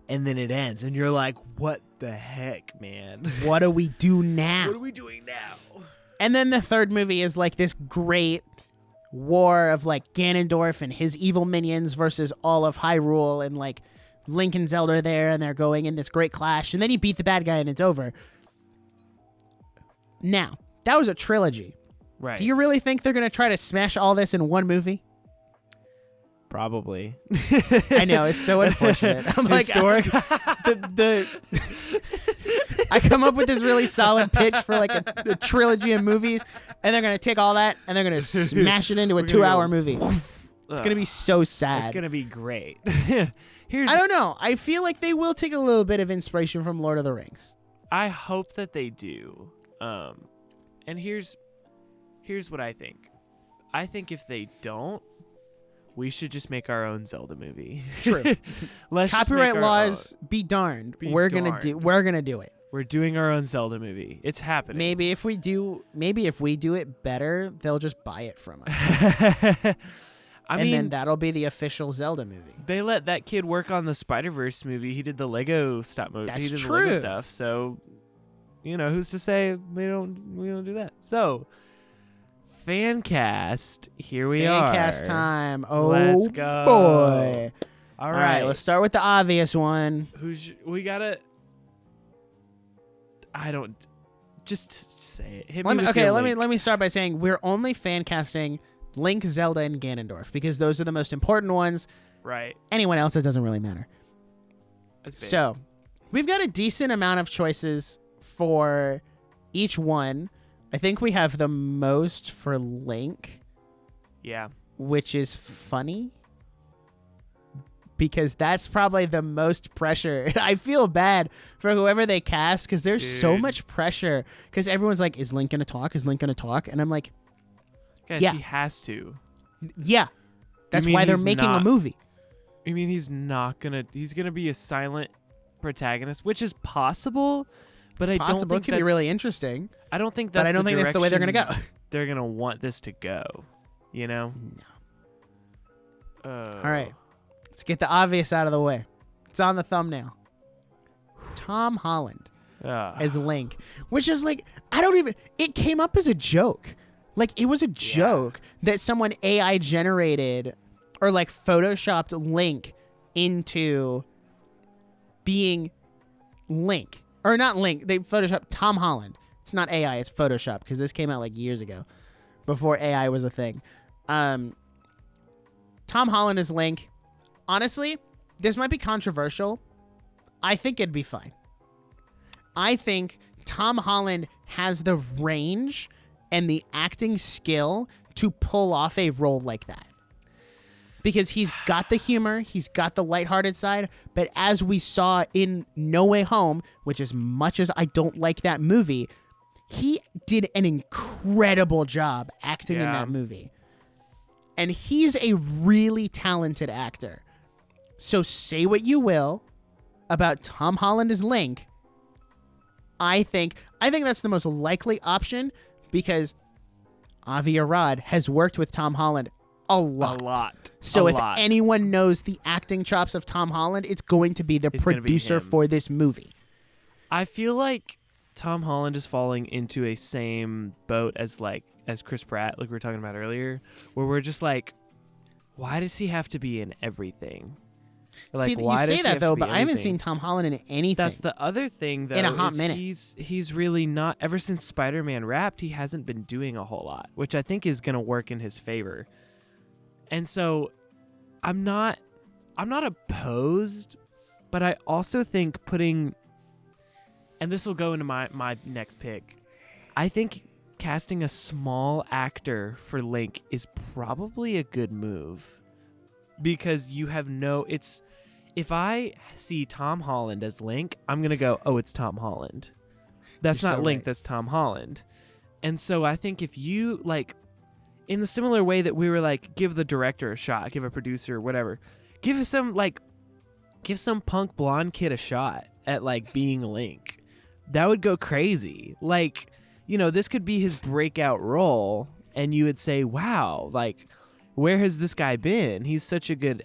and then it ends, and you're like, what the heck, man? What do we do now? What are we doing now? And then the third movie is like this great war of like Ganondorf and his evil minions versus all of Hyrule, and like Link and Zelda are there, and they're going in this great clash, and then he beat the bad guy and it's over. Now, that was a trilogy. Right. Do you really think they're going to try to smash all this in one movie? Probably. I know, it's so unfortunate. I'm like, Historic. I come up with this really solid pitch for like a trilogy of movies, and they're going to take all that and they're going to smash it into a 2-hour movie. It's going to be so sad. It's going to be great. I don't know. I feel like they will take a little bit of inspiration from Lord of the Rings. I hope that they do. And here's what I think. I think if they don't, we should just make our own Zelda movie. True. Let's Copyright just make laws, be darned. We're gonna do it. We're doing our own Zelda movie. It's happening. Maybe if we do it better, they'll just buy it from us. I mean, then that'll be the official Zelda movie. They let that kid work on the Spider-Verse movie. He did the Lego stop movie. That's he did true. the Lego stuff. So, who's to say we don't do that? So, Fancast, here we are. Fancast time. Oh, let's go. Boy. All right, right. let's start with the obvious one. Just say it. Let me start by saying we're only fan casting Link, Zelda, and Ganondorf because those are the most important ones. Right. Anyone else, it doesn't really matter. That's based. So, we've got a decent amount of choices for each one. I think we have the most for Link. Yeah. Which is funny. Because that's probably the most pressure. I feel bad for whoever they cast because there's so much pressure. Because everyone's like, is Link going to talk? Is Link going to talk? And I'm like, guys, yeah. He has to. Yeah. That's why they're making a movie. You mean he's not going to... He's going to be a silent protagonist, which is possible, but I don't think it could be really interesting. I don't think that's But I don't think that's the way they're going to go. They're going to want this to go, No. All right. Let's get the obvious out of the way. It's on the thumbnail. Tom Holland as Link, which is like, it came up as a joke Like, it was a joke that someone AI generated or like photoshopped Link into being Link. Or not Link, they photoshopped Tom Holland. It's not AI, it's Photoshop, because this came out like years ago, before AI was a thing. Tom Holland is Link. Honestly, this might be controversial. I think it'd be fine. I think Tom Holland has the range and the acting skill to pull off a role like that. Because he's got the humor, he's got the lighthearted side, but as we saw in No Way Home, which as much as I don't like that movie, he did an incredible job acting in that movie. And he's a really talented actor. So say what you will about Tom Holland as Link. I think that's the most likely option because Avi Arad has worked with Tom Holland a lot. So if anyone knows the acting chops of Tom Holland, it's going to be the producer for this movie. I feel like Tom Holland is falling into a same boat as Chris Pratt, like we were talking about earlier, where we're just like, why does he have to be in everything? Like, see, you say that though, but I haven't seen Tom Holland in anything. That's the other thing, though. In a hot minute, he's really not. Ever since Spider-Man Wrapped, he hasn't been doing a whole lot, which I think is going to work in his favor. And so, I'm not opposed, but I also think and this will go into my next pick. I think casting a small actor for Link is probably a good move because you have if I see Tom Holland as Link, I'm going to go, oh, it's Tom Holland. That's not Link, that's Tom Holland. And so I think if you in the similar way that we were like, give the director a shot, give a producer, whatever, give some punk blonde kid a shot at being Link. That would go crazy. This could be his breakout role, and you would say, wow, where has this guy been? He's such a good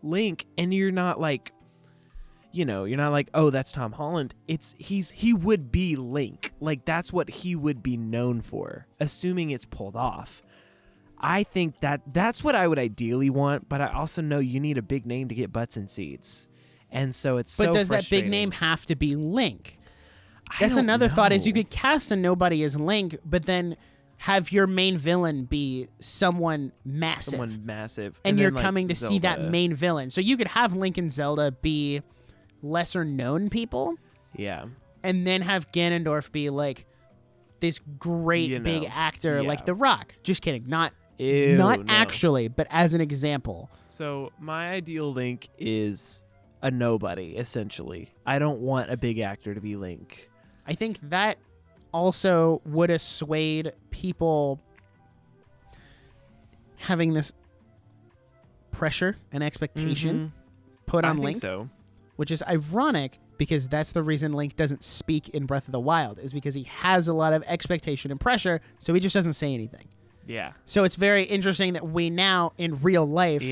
Link, and you're not you're not like, oh, that's Tom Holland. He would be Link. That's what he would be known for, assuming it's pulled off. I think that's what I would ideally want, but I also know you need a big name to get butts in seats. And so it's But does that big name have to be Link? That's another thought is you could cast a nobody as Link, but then have your main villain be someone massive. And you're coming to see that main villain. So you could have Link and Zelda be lesser known people. Yeah. And then have Ganondorf be this great big actor like The Rock. Just kidding. Not actually, but as an example. So my ideal Link is a nobody, essentially. I don't want a big actor to be Link. I think that also would have swayed people having this pressure and expectation put on Link. So. Which is ironic because that's the reason Link doesn't speak in Breath of the Wild, is because he has a lot of expectation and pressure, so he just doesn't say anything. Yeah. So it's very interesting that we now, in real life,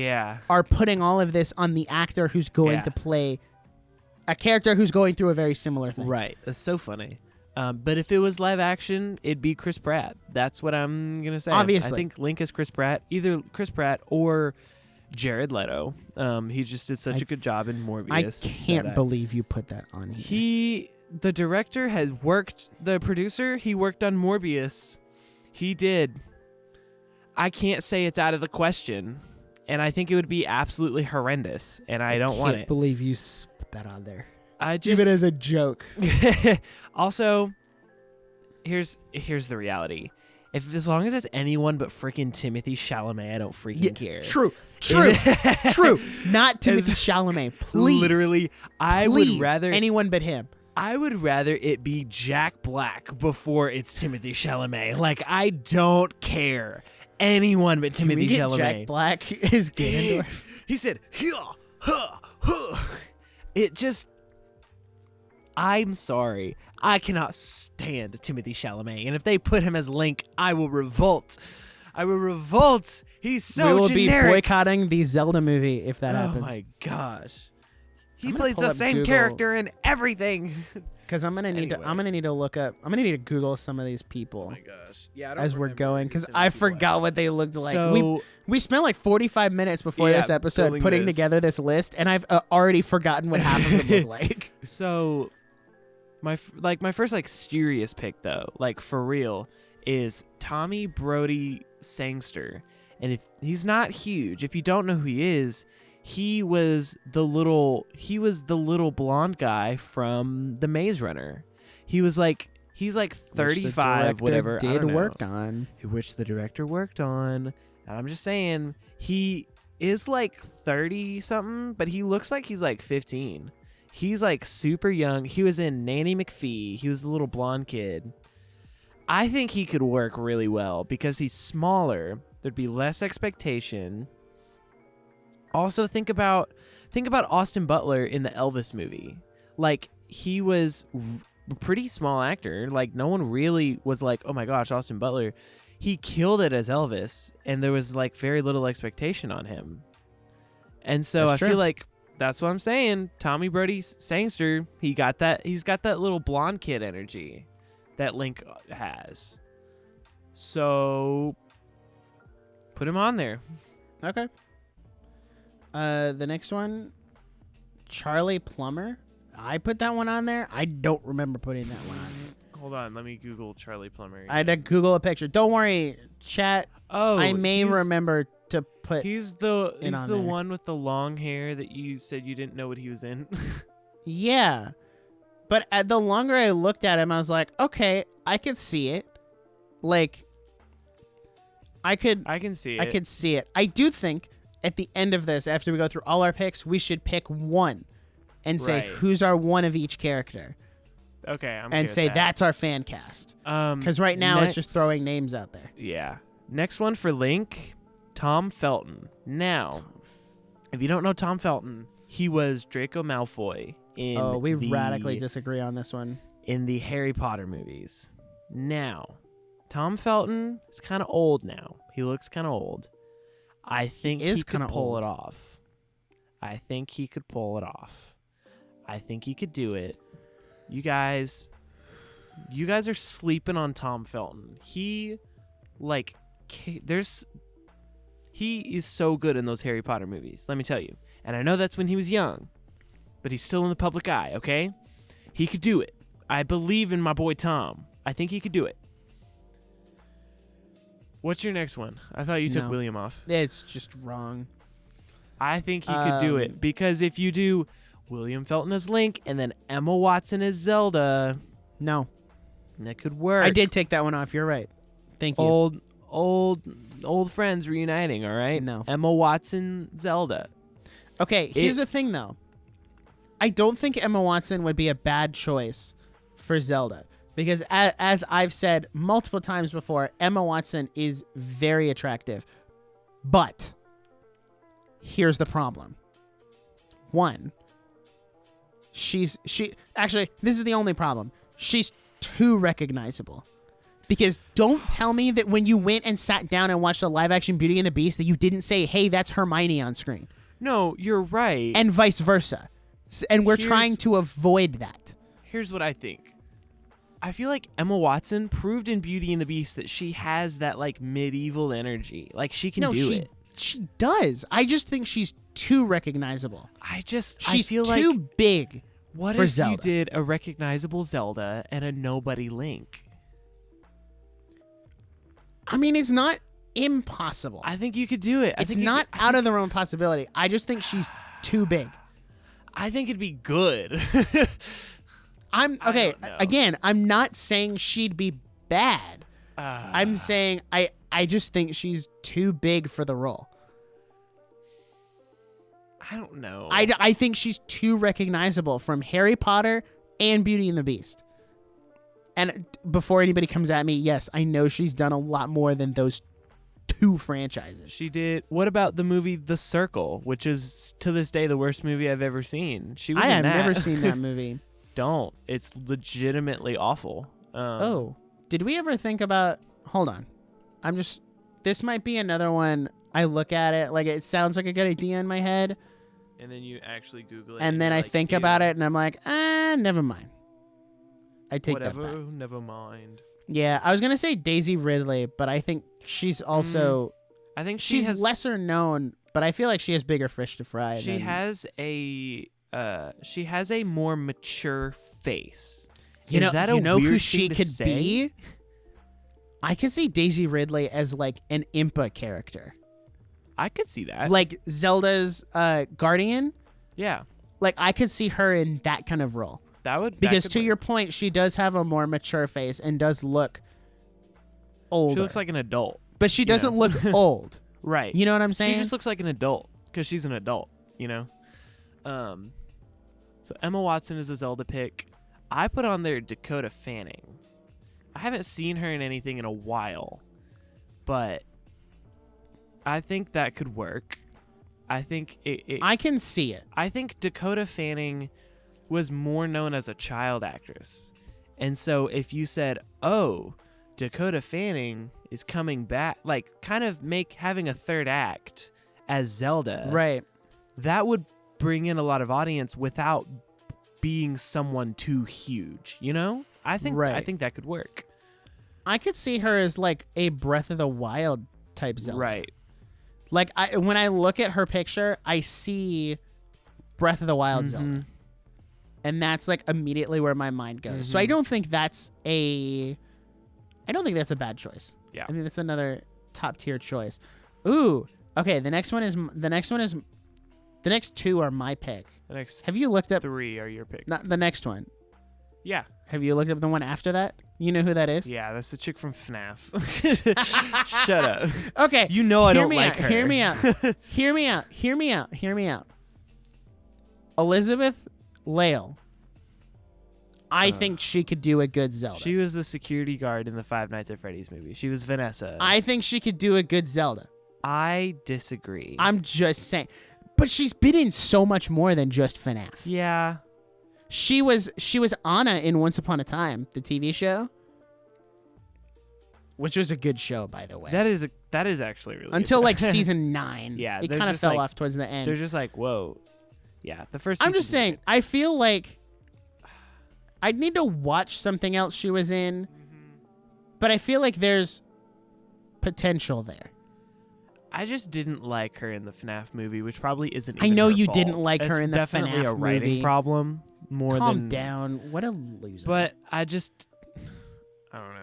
are putting all of this on the actor who's going to play a character who's going through a very similar thing. Right. That's so funny. But if it was live action, it'd be Chris Pratt. That's what I'm going to say. Obviously. I think Link is Chris Pratt, either Chris Pratt or Jared Leto. He just did such a good job in Morbius. I can't believe you put that on here. The director has worked, the producer, he worked on Morbius. He did. I can't say it's out of the question, and I think it would be absolutely horrendous, and I don't want it. I can't believe you put that on there. I just even as a joke. Also, here's the reality. As long as it's anyone but freaking Timothy Chalamet, I don't freaking care. True. Not Timothy Chalamet, please. Literally, I would rather anyone but him. I would rather it be Jack Black before it's Timothy Chalamet. I don't care. Anyone but Timothy Chalamet. Jack Black is Ganondorf. He said, it just. I'm sorry. I cannot stand Timothy Chalamet. And if they put him as Link, I will revolt. He's so generic. We will be boycotting the Zelda movie if that happens. Oh my gosh. He I'm gonna plays pull the up same Google. character in everything. Because I'm gonna need to. I'm gonna need to look up. I'm gonna need to Google some of these people gosh. Yeah. as we're going because I forgot what they looked like. So We spent like 45 minutes before this episode building putting this. together this list, and I've already forgotten what half of them look like. So my first like serious pick though, like for real, is Tommy Brody Sangster, and if he's not huge, if you don't know who he is. He was the little blonde guy from The Maze Runner. He's like 35, whatever. I don't know. Work on. Which the director worked on. And I'm just saying, he is like 30 something, but he looks like he's like 15. He's like super young. He was in Nanny McPhee. He was the little blonde kid. I think he could work really well because he's smaller. There'd be less expectation. Also, think about Austin Butler in the Elvis movie. Like, he was a pretty small actor. Like, no one really was like, oh my gosh, Austin Butler. He killed it as Elvis, and there was like very little expectation on him. And so I feel like that's what I'm saying. Tommy Brody Sangster, he's got that little blonde kid energy that Link has. So put him on there. Okay. The next one, Charlie Plummer. I put that one on there. I don't remember putting that one on. Hold on, let me Google Charlie Plummer. I had to Google a picture. Don't worry, chat. Oh, I may remember to put. He's the there. one with the long hair that you said you didn't know what he was in. Yeah, but the longer I looked at him, I was like, okay, I could see it. Like, I can see it. I could see it. I do think at the end of this, after we go through all our picks, we should pick one and say who's our one of each character. Okay, and say that's our fan cast. Because right now it's just throwing names out there. Yeah. Next one for Link, Tom Felton. Now, if you don't know Tom Felton, he was Draco Malfoy in. Oh, we radically disagree on this one. In the Harry Potter movies. Now, Tom Felton is kind of old now. He looks kind of old. I think he could pull it off. I think he could pull it off. I think he could do it. You guys are sleeping on Tom Felton. He is so good in those Harry Potter movies, let me tell you. And I know that's when he was young, but he's still in the public eye, okay? He could do it. I believe in my boy Tom. I think he could do it. What's your next one? I thought you took William off. It's just wrong. I think he could do it because if you do William Felton as Link and then Emma Watson as Zelda, that could work. I did take that one off. You're right. Thank you. Old friends reuniting. All right. No. Emma Watson, Zelda. Okay. Here's the thing, though. I don't think Emma Watson would be a bad choice for Zelda. Because as I've said multiple times before, Emma Watson is very attractive. But here's the problem. One, actually, this is the only problem. She's too recognizable. Because don't tell me that when you went and sat down and watched a live action Beauty and the Beast that you didn't say, hey, that's Hermione on screen. No, you're right. And vice versa. And we're trying to avoid that. Here's what I think. I feel like Emma Watson proved in Beauty and the Beast that she has that like medieval energy. Like she can do it. She does. I just think she's too recognizable. She's too big. What for if Zelda. you did a recognizable Zelda and a nobody Link? I mean, it's not impossible. I think you could do it. It's not out of the realm of possibility. I just think she's too big. I think it'd be good. Again, I'm not saying she'd be bad. I'm saying I just think she's too big for the role. I don't know. I think she's too recognizable from Harry Potter and Beauty and the Beast. And before anybody comes at me, yes, I know she's done a lot more than those two franchises. She did. What about the movie The Circle, which is to this day the worst movie I've ever seen? She was in that. I have never seen that movie. Don't. It's legitimately awful. Did we ever think about... Hold on. This might be another one. I look at it like it sounds like a good idea in my head, And then you actually Google it. and then you're I like, think "Ew, about it, and I'm like, never mind. I take whatever, that back. never mind. Yeah, I was gonna say Daisy Ridley, but I think she's also I think she's lesser known, but I feel like she has bigger fish to fry. She has a more mature face. You Is that a know who weird she thing to could say? be? I could see Daisy Ridley as like an Impa character, I could see that. like Zelda's guardian. Yeah, Like I could see her in that kind of role. Because to your point, she does have a more mature face and does look older. She looks like an adult, but she doesn't look old. right? You know what I'm saying? She just looks like an adult because she's an adult. You know. So Emma Watson is a Zelda pick. I put on there Dakota Fanning. I haven't seen her in anything in a while, but I think that could work. I think I can see it. I think Dakota Fanning was more known as a child actress. And so if you said, "Oh, Dakota Fanning is coming back," like kind of having a third act as Zelda. Right. That would bring in a lot of audience without being someone too huge, you know? I think that could work. I could see her as like a Breath of the Wild type Zelda. Right. Like when I look at her picture, I see Breath of the Wild Zelda. And that's like immediately where my mind goes. So I don't think that's a bad choice. Yeah. I mean, that's another top tier choice. Ooh. Okay, the next two are my pick. The next Have you looked up 3 are your pick. not the next one? Yeah. Have you looked up the one after that? You know who that is? Yeah, that's the chick from FNAF. Shut up. Okay. You know I Hear don't me like out, her. Hear me out. Hear me out. Hear me out. Hear me out. Elizabeth Lale. I think she could do a good Zelda. She was the security guard in the Five Nights at Freddy's movie. She was Vanessa. I think she could do a good Zelda. I disagree. I'm just saying. But she's been in so much more than just FNAF. Yeah. She was Anna in Once Upon a Time, the TV show. Which was a good show, by the way. That is actually really Until good. like season 9. Yeah. It kind of fell off towards the end. They're just like, whoa. Yeah. The first I'm season's just saying, I feel like I'd need to watch something else she was in, but I feel like there's potential there. I just didn't like her in the FNAF movie, which probably isn't I even know her you fault. didn't like her It's in the definitely FNAF a writing movie. problem more Calm than... down. What a loser. But I don't know.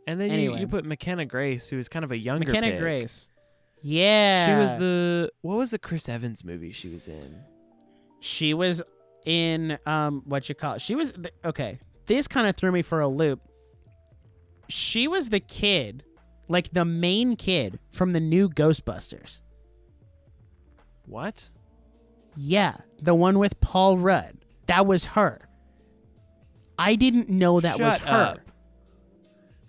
And then Anyway. you put McKenna Grace, who is kind of a younger McKenna pick. Grace. Yeah. She was what was the Chris Evans movie she was in? She was in okay. This kind of threw me for a loop. She was the kid, like the main kid from the new Ghostbusters. What? Yeah, the one with Paul Rudd. That was her. I didn't know that was Shut her. up.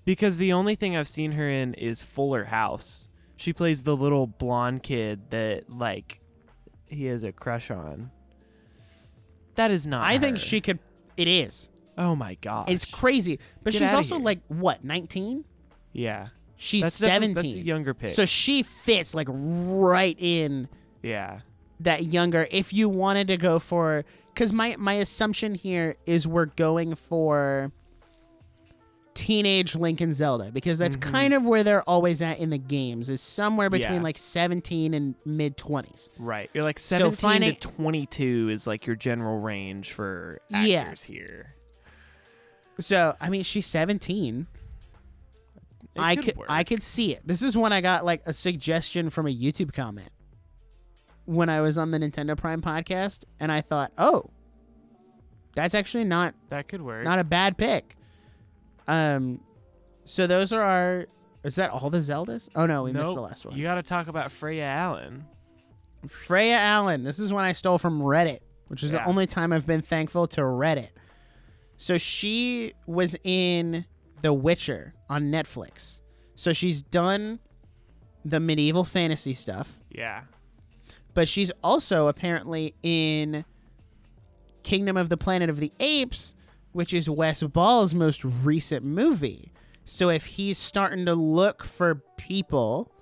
Because the only thing I've seen her in is Fuller House. She plays the little blonde kid that like he has a crush on. That is not I think her. she could. It is. Oh my gosh. It's crazy. But Get she's outta also here. like, what, 19? Yeah. She's That's 17. That's a younger pick. So she fits like right in yeah. that younger. If you wanted to go for, because my assumption here is we're going for teenage Link and Zelda, because that's kind of where they're always at in the games, is somewhere between like 17 and mid 20s. Right. You're like So 17 finding- to 22 is like your general range for actors here. So I mean, she's 17. I could see it. This is when I got like a suggestion from a YouTube comment when I was on the Nintendo Prime podcast, and I thought, oh, that's actually not That could work. a bad pick. So those are our. Is that all the Zeldas? Oh no, we missed the last one. You got to talk about Freya Allen. Freya Allen. This is one I stole from Reddit, which is the Yeah. only time I've been thankful to Reddit. So she was in The Witcher on Netflix. So she's done the medieval fantasy stuff, Yeah. but she's also apparently in Kingdom of the Planet of the Apes, which is Wes Ball's most recent movie. So if he's starting to look for people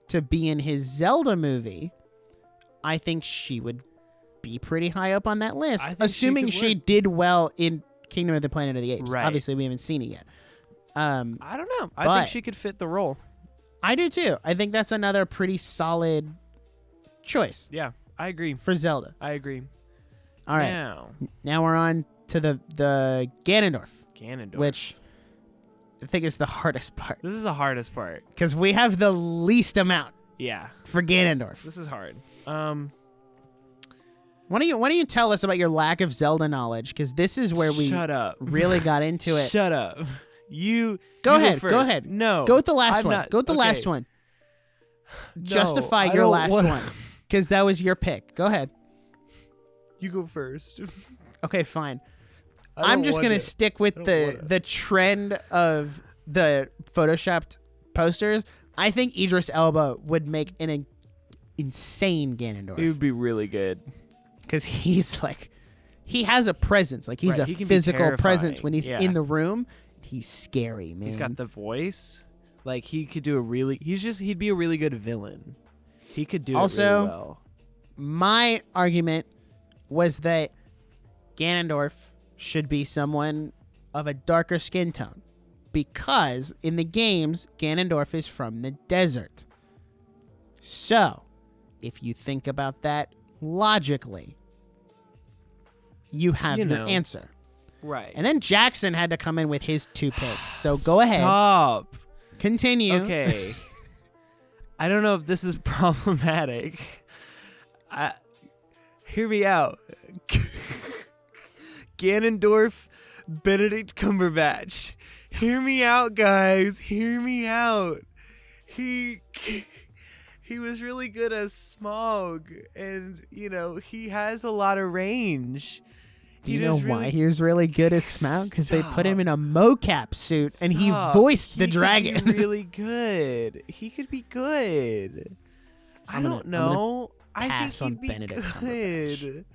to be in his Zelda movie, I think she would be pretty high up on that list, I think assuming she she could work. did well in Kingdom of the Planet of the Apes. Right. Obviously, we haven't seen it yet. I don't know. I but- think she could fit the role. I do too. I think that's another pretty solid choice Yeah, I agree. for Zelda. I agree. All right, now we're on to the Ganondorf, Ganondorf. which I think is the hardest part This is the hardest part. because we have the least amount Yeah, for Ganondorf. this is hard. Why don't you tell us about your lack of Zelda knowledge? Because this is where we Shut up. really got into it. Shut up. You Go you ahead. first. Go ahead. No. Go with the last I'm one. not- Go with the okay. last one. No, Justify I your don't last wanna- one because that was your pick. Go ahead. You go first. Okay, fine. I don't I'm just want gonna to. stick with I don't the wanna. the trend of the photoshopped posters. I think Idris Elba would make an insane It Ganondorf would be really good. because he's like, he has a presence. Like he's Right, a he can be physical presence terrifying. when he's Yeah. in the room. He's scary, man. He's got the voice. Like he could do a really. He'd be a really good villain. He could do Also, it really well. My argument was that Ganondorf should be someone of a darker skin tone because in the games, Ganondorf is from the desert. So, if you think about that logically, you have You your know. answer. Right. And then Jackson had to come in with his 2 picks. So go ahead. Stop. Continue. Okay. I don't know if this is problematic. Hear me out. Ganondorf, Benedict Cumberbatch. Hear me out, guys. Hear me out. He was really good as Smaug, and he has a lot of range. Do you know why he was really good as Smaug? Because they put him in a mocap suit and he Stop. voiced the He dragon. could be really good. He could be good. I don't know. I pass think on he'd be Benedict good.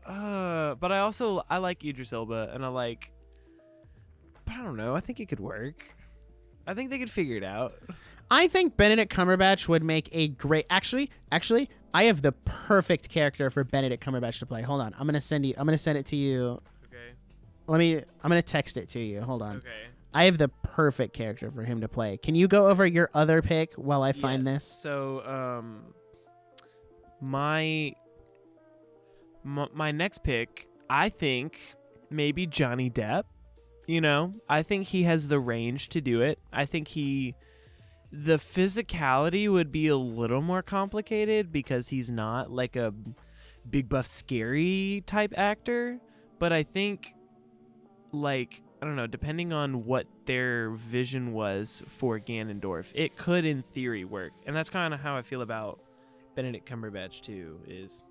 But I like Idris Elba, and but I don't know. I think it could work. I think they could figure it out. I think Benedict Cumberbatch would make a great. Actually, I have the perfect character for Benedict Cumberbatch to play. Hold on, I'm gonna send it to you. Okay. I'm gonna text it to you. Hold on. Okay. I have the perfect character for him to play. Can you go over your other pick while I find Yes. this? So, my next pick, I think maybe Johnny Depp. I think he has the range to do it. I think the physicality would be a little more complicated because he's not like a big buff scary type actor. But I think, I don't know, depending on what their vision was for Ganondorf, it could in theory work. And that's kind of how I feel about Benedict Cumberbatch too, is,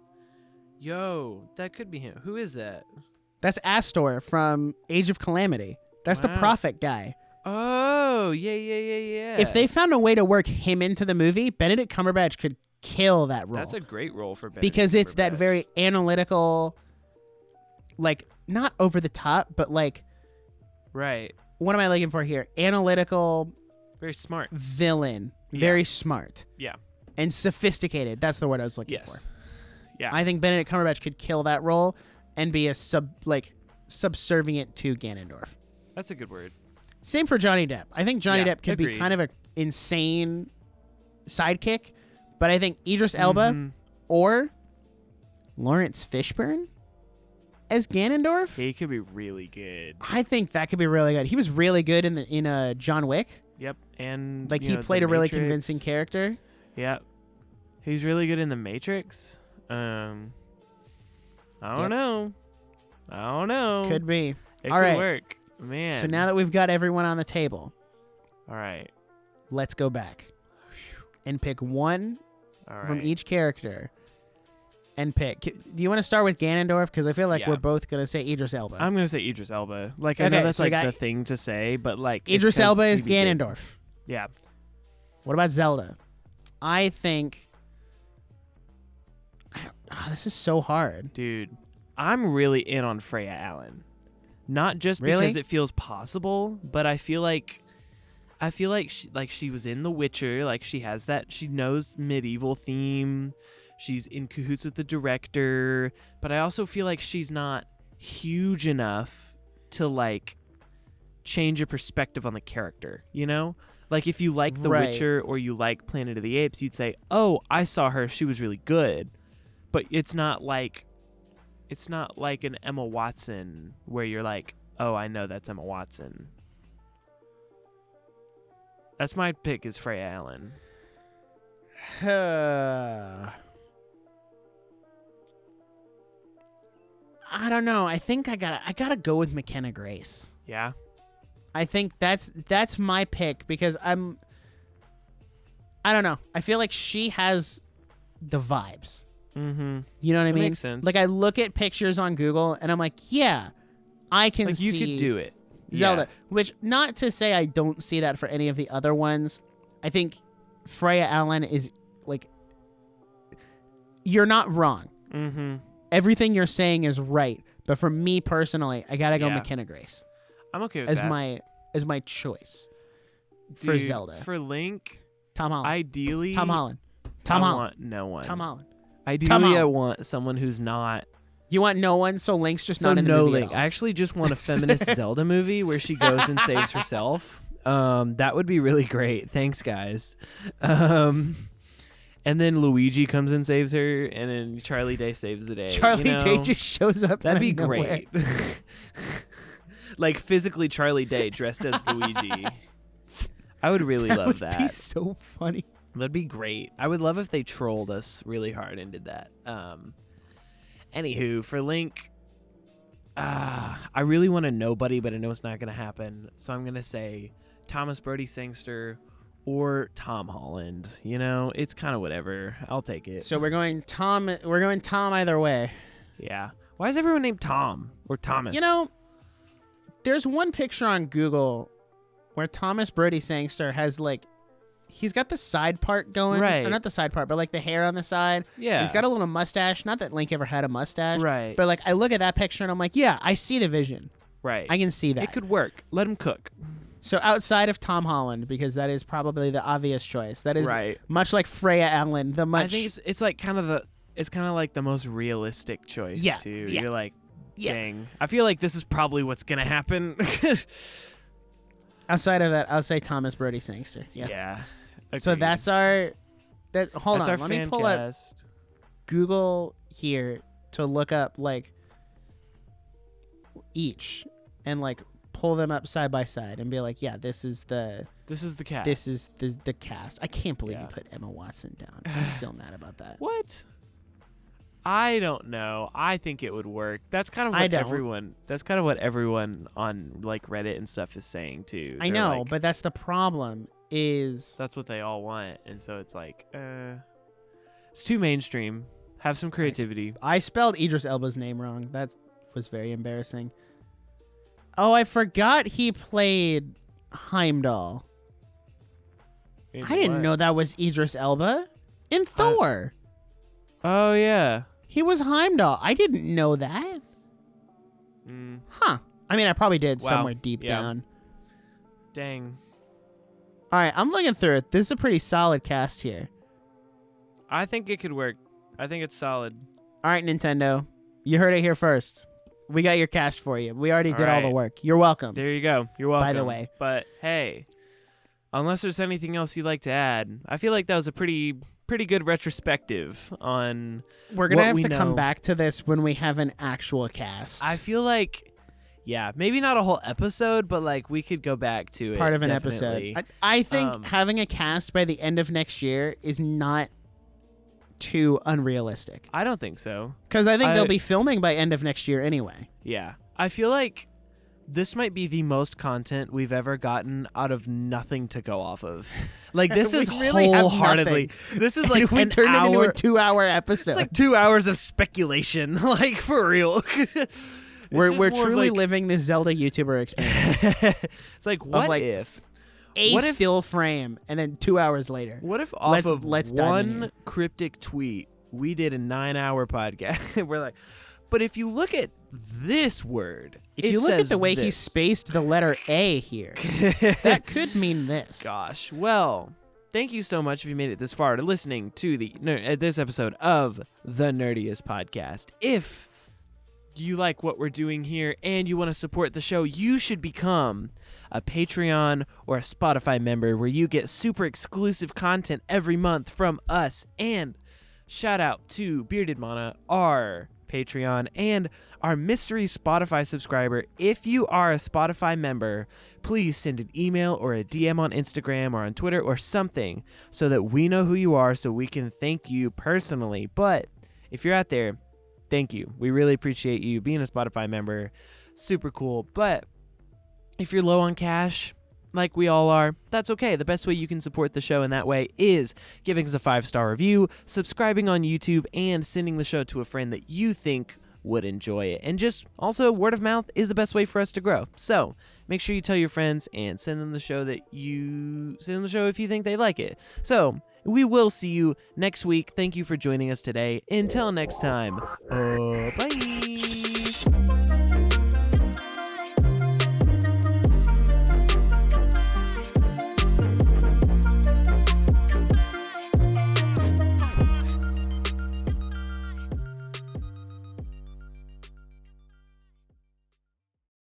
that could be him. Who is that? That's Astor from Age of Calamity. That's the Wow. prophet guy. Oh, yeah. If they found a way to work him into the movie, Benedict Cumberbatch could kill that role. That's a great role for Benedict because it's that Cumberbatch. very analytical, not over the top, but Right. what am I looking for here? Analytical Very smart. villain, Yeah. very smart Yeah. and sophisticated. That's the word I was looking Yes. for. Yeah. I think Benedict Cumberbatch could kill that role and be a subservient to Ganondorf. That's a good word. Same for Johnny Depp. I think Johnny Yeah, Depp could be agreed. kind of an insane sidekick, but I think Idris Elba Mhm. or Lawrence Fishburne as Ganondorf, He could be really good. I think that could be really good. He was really good in John Wick. Yep. And He played The a really Matrix. convincing character. Yep. He's really good in The Matrix. I don't know. Could be. It All could right. work. Man. So now that we've got everyone on the table, All right. let's go back and pick one All right. from each character and pick. Do you want to start with Ganondorf? Because I feel like Yeah. we're both going to say Idris Elba. I'm going to say Idris Elba. I Okay, know that's so we got the thing to say, but it's Idris 'cause Elba is he'd be good. Ganondorf. Yeah. What about Zelda? I think... this is so hard. Dude, I'm really in on Freya Allen. Not just Really? because it feels possible, but I feel like she was in The Witcher. She has that. She knows medieval theme. She's in cahoots with the director, but I also feel like she's not huge enough to like change your perspective on the character, you know? Like if you like The Witcher or you like Planet of the Apes, you'd say, "Oh, I saw her, she was really good." But it's not like an Emma Watson where you're like, "Oh, I know that's Emma Watson." That's my pick is Freya Allen. I don't know. I think I gotta go with McKenna Grace. Yeah. I think that's my pick because I don't know. I feel like she has the vibes. Mm-hmm. You know what I mean? Makes sense. Like I look at pictures on Google and I'm like, yeah, I can like see you could do it. Zelda. Yeah. Which not to say I don't see that for any of the other ones. I think Freya Allen is like, you're not wrong. Mm-hmm. Everything you're saying is right. But for me personally, I gotta go Yeah. McKenna Grace I'm okay with as that. my choice for Dude, Zelda. For Link, Tom Holland. ideally, Tom Holland. I want no one. Tom Holland. Ideally, I want someone who's not. You want no one, so Link's just not in the no movie Link. at all. I actually just want a feminist Zelda movie where she goes and saves herself. That would be really great. Thanks, guys. And then Luigi comes and saves her, and then Charlie Day saves the day. Charlie you know? Day just shows up. That'd be out of nowhere. great. Like physically Charlie Day dressed as Luigi. I would really love that. That would be so funny. That'd be great. I would love if they trolled us really hard and did that. Anywho, for Link, I really want a nobody, but I know it's not going to happen. So I'm going to say Thomas Brody Sangster or Tom Holland. You know, it's kind of whatever. I'll take it. So we're going Tom. We're going Tom either way. Yeah. Why is everyone named Tom or Thomas? You know, there's one picture on Google where Thomas Brody Sangster has like, he's got the side part going. Right. Or not the side part, but like the hair on the side. Yeah. He's got a little mustache. Not that Link ever had a mustache. Right. But like I look at that picture and I'm like, yeah, I see the vision. Right. I can see that. It could work. Let him cook. So outside of Tom Holland, because that is probably the obvious choice. That is Right. much like Freya Allen. I think it's like kind of like the most realistic choice. Yeah, Too. yeah. You're like, Yeah. dang. I feel like this is probably what's gonna happen. Outside of that, I'll say Thomas Brody Sangster. Yeah. Yeah. So Agreed. that's our. Hold That's on. our Let me fan pull up cast. Google here to look up like each and like pull them up side by side and be like, yeah, this is the cast. this is the cast. I can't believe Yeah. you put Emma Watson down. I'm still mad about that. What? I don't know. I think it would work. That's kind of I what don't. everyone. That's kind of what everyone on like Reddit and stuff is saying too. I They're know, like, but that's the problem. Is that's what they all want, and so it's like, it's too mainstream. Have some creativity. I spelled Idris Elba's name wrong. That was very embarrassing. Oh, I forgot he played Heimdall. In I didn't what? know that was Idris Elba in Thor. Oh yeah. He was Heimdall. I didn't know that. Huh. I mean, I probably did Wow. somewhere deep Yeah. down. Dang. All right, I'm looking through it. This is a pretty solid cast here. I think it could work. I think it's solid. All right, Nintendo. You heard it here first. We got your cast for you. We already All did all the right. work. You're welcome. There you go. You're welcome. By the way. But hey, unless there's anything else you'd like to add, I feel like that was a pretty good retrospective on We're going to what have we to come know. back to this when we have an actual cast. I feel like, yeah, maybe not a whole episode, but like we could go back to it. Part of an definitely. episode. I think having a cast by the end of next year is not too unrealistic. I don't think so. Because I think they'll be filming by end of next year anyway. Yeah. I feel like this might be the most content we've ever gotten out of nothing to go off of. Like this is We really have wholeheartedly. This is like we an turned it into hour. a 2-hour episode. It's like 2 hours of speculation. Like for real. We're truly living this Zelda YouTuber experience. It's like what like, if A What if- still frame, and then 2 hours later. What if off of let's dive in here. one cryptic tweet, we did a 9-hour podcast? We're like, but if you look at this word, If it you look at says the way he this. spaced the letter A here, that could mean this. Gosh, well, thank you so much if you made it this far to listening to this episode of the Nerdiest podcast. If you like what we're doing here and you want to support the show, you should become a Patreon or a Spotify member where you get super exclusive content every month from us. And shout out to Bearded Mana, our Patreon, and our mystery Spotify subscriber. If you are a Spotify member, please send an email or a DM on Instagram or on Twitter or something so that we know who you are so we can thank you personally. But if you're out there, thank you. We really appreciate you being a Spotify member. Super cool. But if you're low on cash, like we all are, that's okay. The best way you can support the show in that way is giving us a 5-star review, subscribing on YouTube, and sending the show to a friend that you think would enjoy it. And just also, word of mouth is the best way for us to grow. So make sure you tell your friends and send them the show if you think they like it. So we will see you next week. Thank you for joining us today. Until next time, bye.